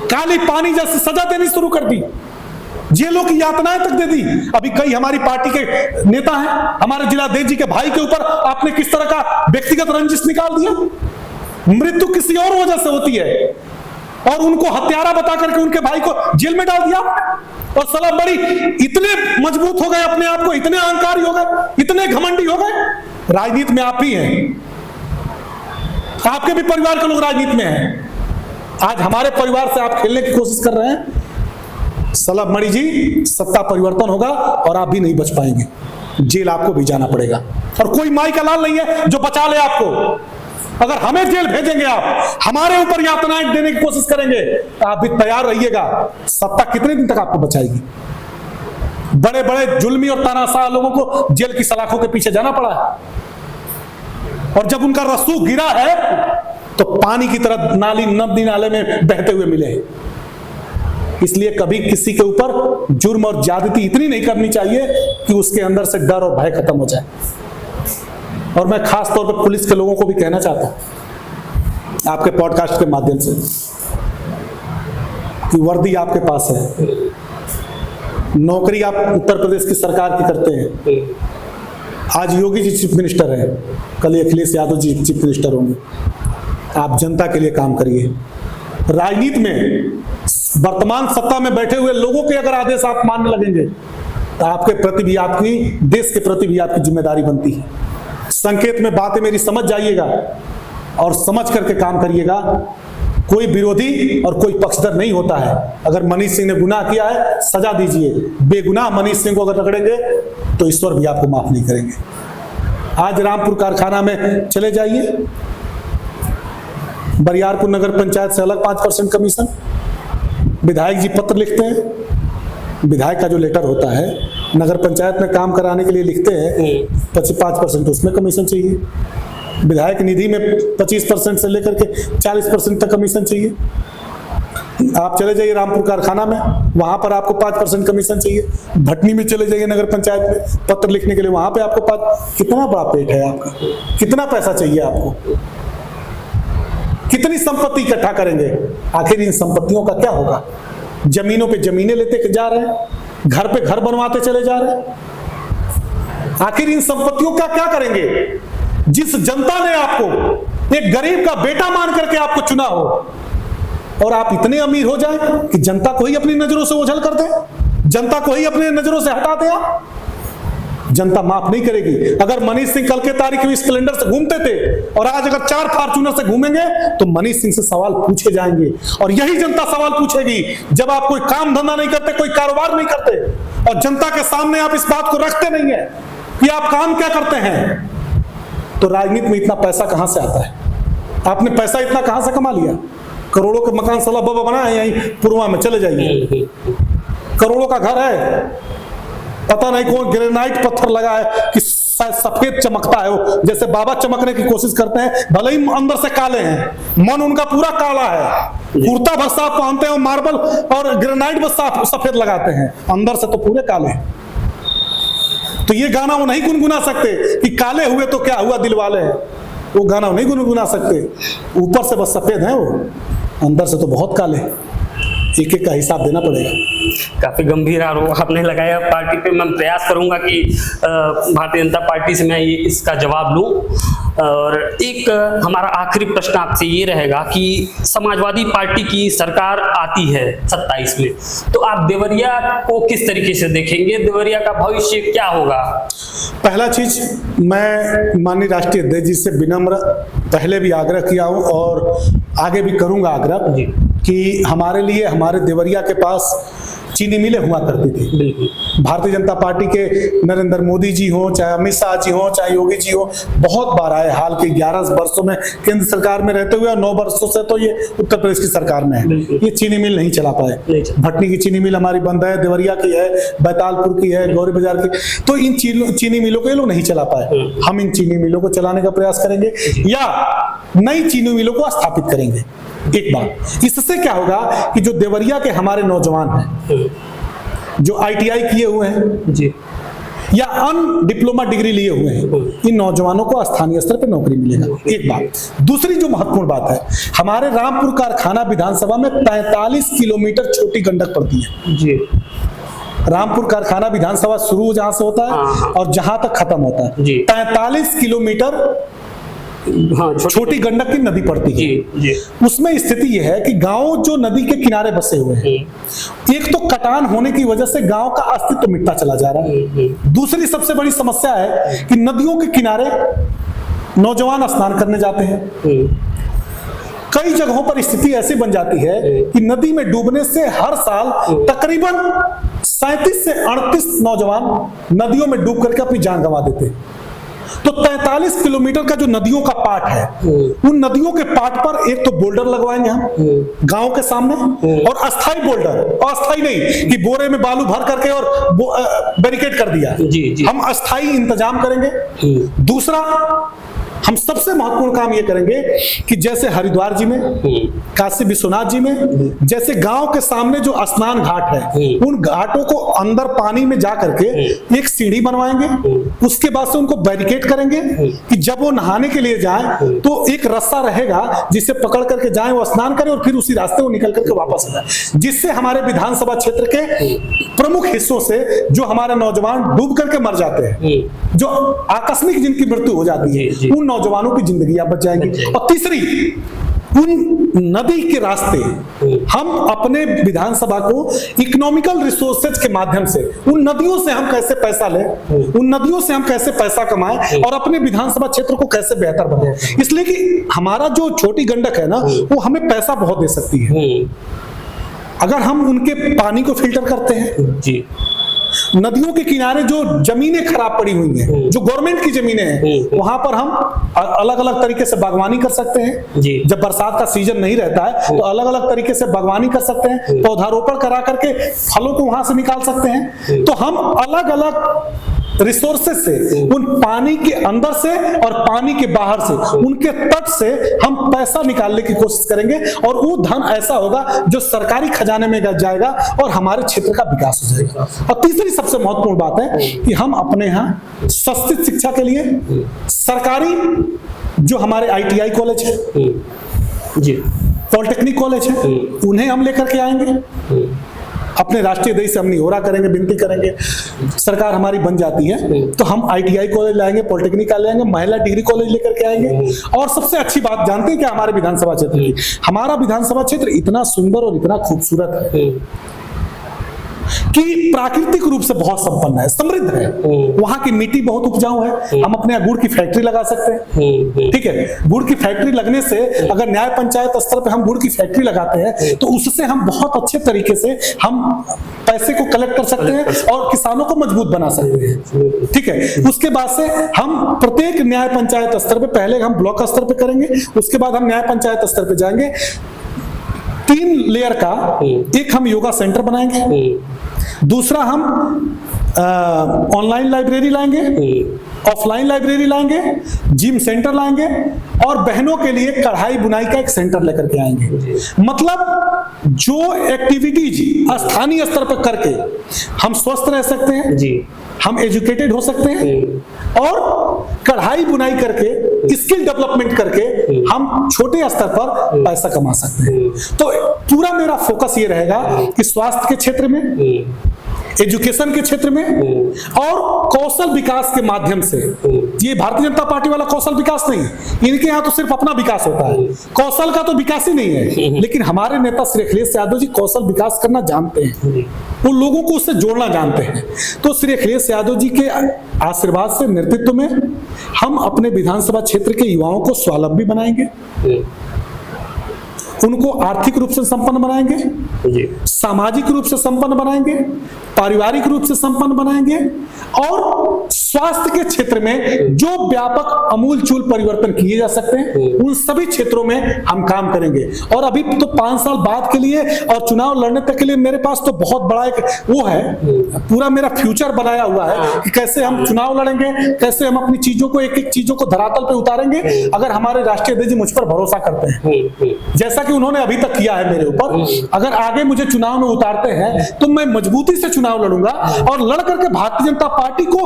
काली पानी जैसी सजा देनी शुरू कर दी, जेलों की यातनाएं तक दे दी। अभी कई हमारी पार्टी के नेता हैं, हमारे जिलाधीश जी के भाई के ऊपर आपने किस तरह का व्यक्तिगत रंजिश निकाल दिया। मृत्यु किसी और वजह से होती है और उनको हत्यारा बता करके उनके भाई को जेल में डाल दिया। और साला बड़ी इतने मजबूत हो गए अपने आप को, इतने अहंकारी हो गए, इतने घमंडी हो गए। राजनीति में आप ही हैं, आपके भी परिवार के लोग राजनीति में हैं। आज हमारे परिवार से आप खेलने की कोशिश कर रहे हैं। सलाम मणि जी, सत्ता परिवर्तन होगा और आप भी नहीं बच पाएंगे, जेल आपको भी जाना पड़ेगा। और कोई माई का लाल नहीं है जो बचा ले आपको। अगर हमें जेल भेजेंगे, आप हमारे ऊपर यातनाएं देने की कोशिश करेंगे, तो आप भी तैयार रहिएगा। सत्ता कितने दिन तक आपको बचाएगी। बड़े बड़े जुल्मी और तानाशाह लोगों को जेल की सलाखों के पीछे जाना पड़ा है और जब उनका रसूख गिरा है तो पानी की तरह नाली, नदी नाले में बहते हुए मिले। इसलिए कभी किसी के ऊपर जुर्म और ज्यादती इतनी नहीं करनी चाहिए कि उसके अंदर से डर और भय खत्म हो जाए। और मैं खास तौर पर पुलिस के लोगों को भी कहना चाहता हूं आपके पॉडकास्ट के माध्यम से कि वर्दी आपके पास है, नौकरी आप उत्तर प्रदेश की सरकार की करते हैं। आज योगी जी चीफ मिनिस्टर हैं, कल अखिलेश यादव जी चीफ मिनिस्टर होंगे। आप जनता के लिए काम करिए। राजनीति में वर्तमान सत्ता में बैठे हुए लोगों के अगर आदेश आप मानने लगेंगे तो आपके प्रति भी, आपकी देश के प्रति भी आपकी जिम्मेदारी बनती है। संकेत में बातें मेरी समझ जाइएगा और समझ करके काम करिएगा। कोई विरोधी और कोई पक्षधर नहीं होता है। अगर मनीष सिंह ने गुनाह किया है, सजा दीजिए। बेगुनाह मनीष सिंह को अगर पकड़ेंगे तो ईश्वर भी आपको माफ नहीं करेंगे। आज रामपुर कारखाना में चले जाइए, बरियारपुर नगर पंचायत से अलग 5% कमीशन। विधायक जी पत्र लिखते हैं, विधायक का जो लेटर होता है नगर पंचायत में काम कराने के लिए लिखते हैं, 5% उसमें कमीशन चाहिए। विधायक निधि में 25% से लेकर के 40% तक कमीशन चाहिए। आप चले जाइए रामपुर कारखाना में, वहां पर आपको 5% कमीशन चाहिए। भटनी में चले जाइए नगर पंचायत में पत्र लिखने के लिए, वहां पे आपको 5। कितना बड़ा पेट है आपका, कितना पैसा चाहिए आपको, कितनी संपत्ति इकट्ठा करेंगे? आखिर इन संपत्तियों का क्या होगा? जमीनों पे जमीनें लेते जा रहे हैं, घर पे घर बनवाते चले जा रहे हैं। आखिर इन संपत्तियों का क्या करेंगे? जिस जनता ने आपको एक गरीब का बेटा मान करके आपको चुना हो और आप इतने अमीर हो जाए कि जनता को ही अपनी नजरों से ओझल कर दे, जनता को ही अपनी नजरों से हटा दे। आप जनता माफ नहीं करेगी। अगर मनीष सिंह कल के तारीख में स्प्लेंडर से घूमते थे और आज अगर 4 फॉर्च्यूनर से घूमेंगे तो मनीष सिंह से सवाल पूछे जाएंगे। और यही जनता सवाल पूछेगी जब आप कोई काम धंधा नहीं करते, कोई कारोबार नहीं करते और जनता के सामने आप इस बात को रखते नहीं है कि आप काम क्या करते हैं। तो राजनीति में इतना पैसा कहां से आता है? आपने पैसा इतना कहां से कमा लिया? करोड़ों के मकान साला बाबा बनाए यहीं पुरवा में, चले जाइए। करोड़ों का घर है, पता नहीं कौन ग्रेनाइट पत्थर लगा है कि सफेद चमकता है, वो जैसे बाबा चमकने की कोशिश करते हैं, भले ही अंदर से काले हैं, मन उनका पूरा काला है। कुर्ता भर साफ पहनते हैं, मार्बल और ग्रेनाइट बस साफ सफेद लगाते हैं, अंदर से तो पूरे काले हैं। तो ये गाना वो नहीं गुनगुना सकते कि काले हुए तो क्या हुआ दिल वाले, वो गाना वो नहीं गुनगुना सकते। ऊपर से बस सफेद है, वो अंदर से तो बहुत काले। एक एक का हिसाब देना पड़ेगा। काफी गंभीर आरोप आपने लगाया पार्टी पे। मैं प्रयास करूंगा कि भारतीय जनता पार्टी से मैं इसका जवाब लूं। और एक हमारा आखिरी प्रश्न आपसे ये रहेगा कि समाजवादी पार्टी की सरकार आती है 27 में, तो आप देवरिया को किस तरीके से देखेंगे? देवरिया का भविष्य क्या होगा? पहला चीज, मैं माननीय राष्ट्रीय अध्यक्ष जी से विनम्र पहले भी आग्रह किया हूं और आगे भी करूंगा आग्रह कि हमारे लिए, हमारे देवरिया के पास चीनी मिलें हुआ करती थी। भारतीय जनता पार्टी के नरेंद्र मोदी जी हो, चाहे अमित शाह जी हो, चाहे योगी जी हो, बहुत बार आए। हाल के 11 वर्षों में केंद्र सरकार में रहते हुए और 9 वर्षों से तो ये उत्तर प्रदेश की सरकार में है, ये चीनी मिल नहीं चला पाए। भटनी की चीनी मिल हमारी बंद है, देवरिया की है, बैतालपुर की है, गौरी बाजार की, तो इन चीनी मिलों को ये लोग नहीं चला पाए। हम इन चीनी मिलों को चलाने का प्रयास करेंगे या नई चीनी मिलों को स्थापित करेंगे। एक बात, इससे क्या होगा कि जो देवरिया के हमारे नौजवान हैं जो ITI किए हुए हैं जी या डिप्लोमा डिग्री लिए हुए हैं, इन नौजवानों को स्थानीय स्तर पर नौकरी मिलेगा। एक बात। दूसरी जो महत्वपूर्ण बात है, हमारे रामपुर कारखाना विधानसभा में 45 किलोमीटर छोटी गंडक पड़ती है जी। रामपुर कारखाना विधानसभा शुरू जहां से होता है और जहां तक खत्म होता है 45 किलोमीटर छोटी गंडक की नदी पड़ती है। उसमें स्थिति यह है कि गांव जो नदी के किनारे बसे हुए हैं, एक तो कटान होने की वजह से गांव का अस्तित्व मिटता चला जा रहा है। दूसरी सबसे बड़ी समस्या है कि नदियों के किनारे नौजवान स्नान करने जाते हैं। कई जगहों पर स्थिति ऐसी बन जाती है कि नदी में डूबने से हर साल तकरीबन 37 से 38 नौजवान नदियों में डूब करके अपनी जान गंवा देते हैं। तो 43 किलोमीटर का जो नदियों का पाट है, उन नदियों के पाट पर एक तो बोल्डर लगवाएंगे हम गांव के सामने, और अस्थाई बोल्डर, अस्थाई नहीं कि बोरे में बालू भर करके और बैरिकेड कर दिया जी। हम अस्थाई इंतजाम करेंगे। दूसरा, हम सबसे महत्वपूर्ण काम ये करेंगे कि जैसे हरिद्वार जी में, काशी विश्वनाथ जी में, जैसे गांव के सामने जो स्नान घाट है, उन घाटों को अंदर पानी में जा करके एक सीढ़ी बनवाएंगे। उसके बाद से उनको बैरिकेड करेंगे कि जब वो नहाने के लिए जाए तो एक रास्ता रहेगा जिसे पकड़ करके जाए, वो स्नान करें और फिर उसी रास्ते वो निकल करके वापस आ जाए, जिससे हमारे विधानसभा क्षेत्र के प्रमुख हिस्सों से जो हमारे नौजवान डूब करके मर जाते हैं, जो आकस्मिक जिनकी मृत्यु हो जाती है, उन नौजवानों की जिंदगी बच जाएंगी। और तीसरी, उन नदी के रास्ते हम अपने विधानसभा को इकोनॉमिकल रिसोर्सेज के माध्यम से उन नदियों से हम कैसे पैसा लें, उन नदियों से हम कैसे पैसा कमाएं और अपने विधानसभा क्षेत्र को कैसे बेहतर बनाएं। इसलिए कि हमारा जो छोटी गंडक है ना, वो हमें पैसा बहुत दे सकती है अगर हम उनके पानी को फिल्टर करते हैं जी। नदियों के किनारे जो जमीनें खराब पड़ी हुई हैं, जो गवर्नमेंट की जमीनें हैं, वहां पर हम अलग अलग तरीके से बागवानी कर सकते हैं जी। जब बरसात का सीजन नहीं रहता है तो अलग अलग तरीके से बागवानी कर सकते हैं, पौधारोपण करा करके फलों को वहां से निकाल सकते हैं। तो हम अलग अलग रिसोर्सेज से, उन पानी के अंदर से और पानी के बाहर से, उनके तट से हम पैसा निकालने की कोशिश करेंगे और वो धन ऐसा होगा जो सरकारी खजाने में जाएगा और हमारे क्षेत्र का विकास हो जाएगा। और तीसरी सबसे महत्वपूर्ण बात है कि हम अपने यहाँ सस्ती शिक्षा के लिए सरकारी जो हमारे ITI कॉलेज है जी, पॉलिटेक्निक कॉलेज है, उन्हें हम लेकर के आएंगे। अपने राष्ट्रीय अध्यक्ष से हम निहोरा करेंगे, विनती करेंगे, सरकार हमारी बन जाती है तो हम ITI कॉलेज लाएंगे, पॉलिटेक्निक कॉलेज लाएंगे, महिला डिग्री कॉलेज लेकर के आएंगे। और सबसे अच्छी बात जानते हैं क्या हमारे विधानसभा क्षेत्र की, हमारा विधानसभा क्षेत्र इतना सुंदर और इतना खूबसूरत है कि प्राकृतिक रूप से बहुत संपन्न है, समृद्ध है। वहां की मिट्टी बहुत उपजाऊ है, हम अपने गुड़ की फैक्ट्री लगा सकते हैं, ठीक है। गुड़ की फैक्ट्री लगने से अगर न्याय पंचायत स्तर पे हम गुड़ की फैक्ट्री लगाते हैं तो उससे हम बहुत अच्छे तरीके से हम पैसे को कलेक्ट कर सकते हैं और किसानों को मजबूत बना सकते हैं, ठीक है। उसके बाद से हम प्रत्येक न्याय पंचायत स्तर पे, पहले हम ब्लॉक स्तर पे करेंगे, उसके बाद हम न्याय पंचायत स्तर पे जाएंगे। 3 लेयर का एक हम योगा सेंटर बनाएंगे, दूसरा हम ऑनलाइन लाइब्रेरी लाएंगे, ऑफलाइन लाइब्रेरी लाएंगे, जिम सेंटर लाएंगे और बहनों के लिए कढ़ाई बुनाई का एक सेंटर लेकर के आएंगे। मतलब जो एक्टिविटीज स्थानीय स्तर पर करके हम स्वस्थ रह सकते हैं जी, हम एजुकेटेड हो सकते हैं और कढ़ाई बुनाई करके, स्किल डेवलपमेंट करके हम छोटे स्तर पर पैसा कमा सकते हैं। तो पूरा मेरा फोकस ये रहेगा कि स्वास्थ्य के क्षेत्र में, एजुकेशन के क्षेत्र में और कौशल विकास के माध्यम से, ये भारतीय जनता पार्टी वाला कौशल विकास नहीं, इनके यहाँ तो सिर्फ अपना विकास होता है, कौशल का तो विकास ही नहीं है। लेकिन हमारे नेता श्री अखिलेश यादव जी कौशल विकास करना जानते हैं, वो लोगों को उससे जोड़ना जानते हैं। तो श्री अखिलेश यादव जी के आशीर्वाद से, नेतृत्व में हम अपने विधानसभा क्षेत्र के युवाओं को स्वावलंबी बनाएंगे, उनको आर्थिक रूप से संपन्न बनाएंगे, सामाजिक रूप से संपन्न बनाएंगे, पारिवारिक रूप से संपन्न बनाएंगे और स्वास्थ्य के क्षेत्र में जो व्यापक अमूलचूल परिवर्तन किए जा सकते हैं उन सभी क्षेत्रों में हम काम करेंगे। और अभी तो 5 साल बाद के लिए और चुनाव लड़ने तक के लिए मेरे पास तो बहुत बड़ा एक वो है, पूरा मेरा फ्यूचर बनाया हुआ है कि कैसे हम चुनाव लड़ेंगे, कैसे हम अपनी चीजों को, एक एक चीजों को धरातल पे उतारेंगे अगर हमारे राष्ट्रीय अध्यक्ष जी मुझ पर भरोसा करते हैं, जैसा कि उन्होंने अभी तक किया है मेरे ऊपर। अगर आगे मुझे चुनाव में उतारते हैं तो मैं मजबूती से चुनाव लड़ूंगा और लड़ करके भारतीय जनता पार्टी को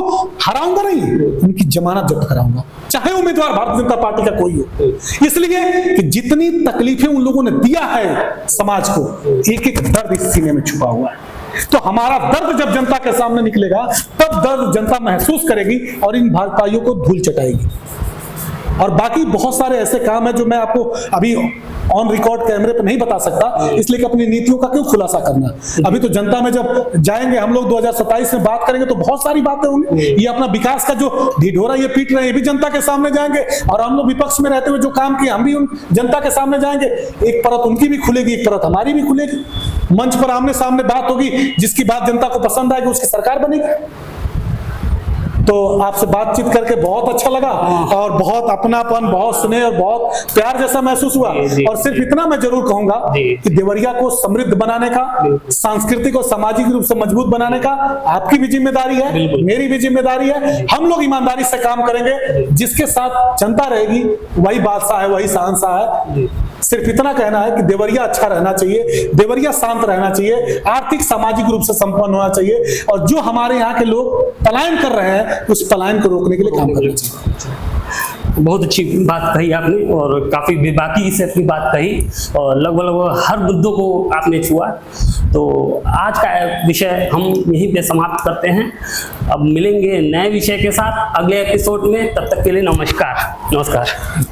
हराऊंगा नहीं, उनकी जमानत जब्त कराऊंगा, चाहे उम्मीदवार भारतीय जनता पार्टी का कोई हो। इसलिए कि जितनी तकलीफें उन लोगों ने दिया है समाज को, एक एक दर्द इस सीने में छुपा हुआ है। तो हमारा दर्द जब जनता के सामने निकलेगा तब दर्द जनता महसूस करेगी और इन भाजपाइयों को धूल चटाएगी। और बाकी बहुत सारे ऐसे काम है जो मैं आपको अभी ऑन रिकॉर्ड कैमरे पर नहीं बता सकता, इसलिए कि अपनी नीतियों का क्यों खुलासा करना। अभी तो जनता में जब जाएंगे हम लोग 2027 में बात करेंगे तो बहुत सारी बातें होंगी। ये अपना विकास का जो ढिढोरा ये पीट रहे हैं, ये भी जनता के सामने जाएंगे और हम लोग विपक्ष में रहते हुए जो काम किए हम भी उन जनता के सामने जाएंगे। एक परत उनकी भी खुलेगी, एक परत हमारी भी खुलेगी, मंच पर आमने सामने बात होगी, जिसकी बात जनता को पसंद आएगी उसकी सरकार बनेगी। तो आपसे बातचीत करके बहुत अच्छा लगा और बहुत अपनापन, बहुत स्नेह और बहुत प्यार जैसा महसूस हुआ। और सिर्फ इतना मैं जरूर कहूंगा कि देवरिया को समृद्ध बनाने का, सांस्कृतिक और सामाजिक रूप से मजबूत बनाने का आपकी भी जिम्मेदारी है, मेरी भी जिम्मेदारी है। हम लोग ईमानदारी से काम करेंगे, जिसके साथ जनता रहेगी वही बादशाह है, वही शहंशाह है। सिर्फ इतना कहना है कि देवरिया अच्छा रहना चाहिए, देवरिया शांत रहना चाहिए, आर्थिक सामाजिक रूप से संपन्न होना चाहिए और जो हमारे यहाँ के लोग पलायन कर रहे हैं उस पलायन को रोकने के लिए काम करना चाहिए। बहुत अच्छी बात कही आपने और काफ़ी बेबाकी से अपनी बात कही और लगभग हर मुद्दों को आपने छुआ। तो आज का विषय हम यहीं पे समाप्त करते हैं। अब मिलेंगे नए विषय के साथ अगले एपिसोड में, तब तक के लिए नमस्कार।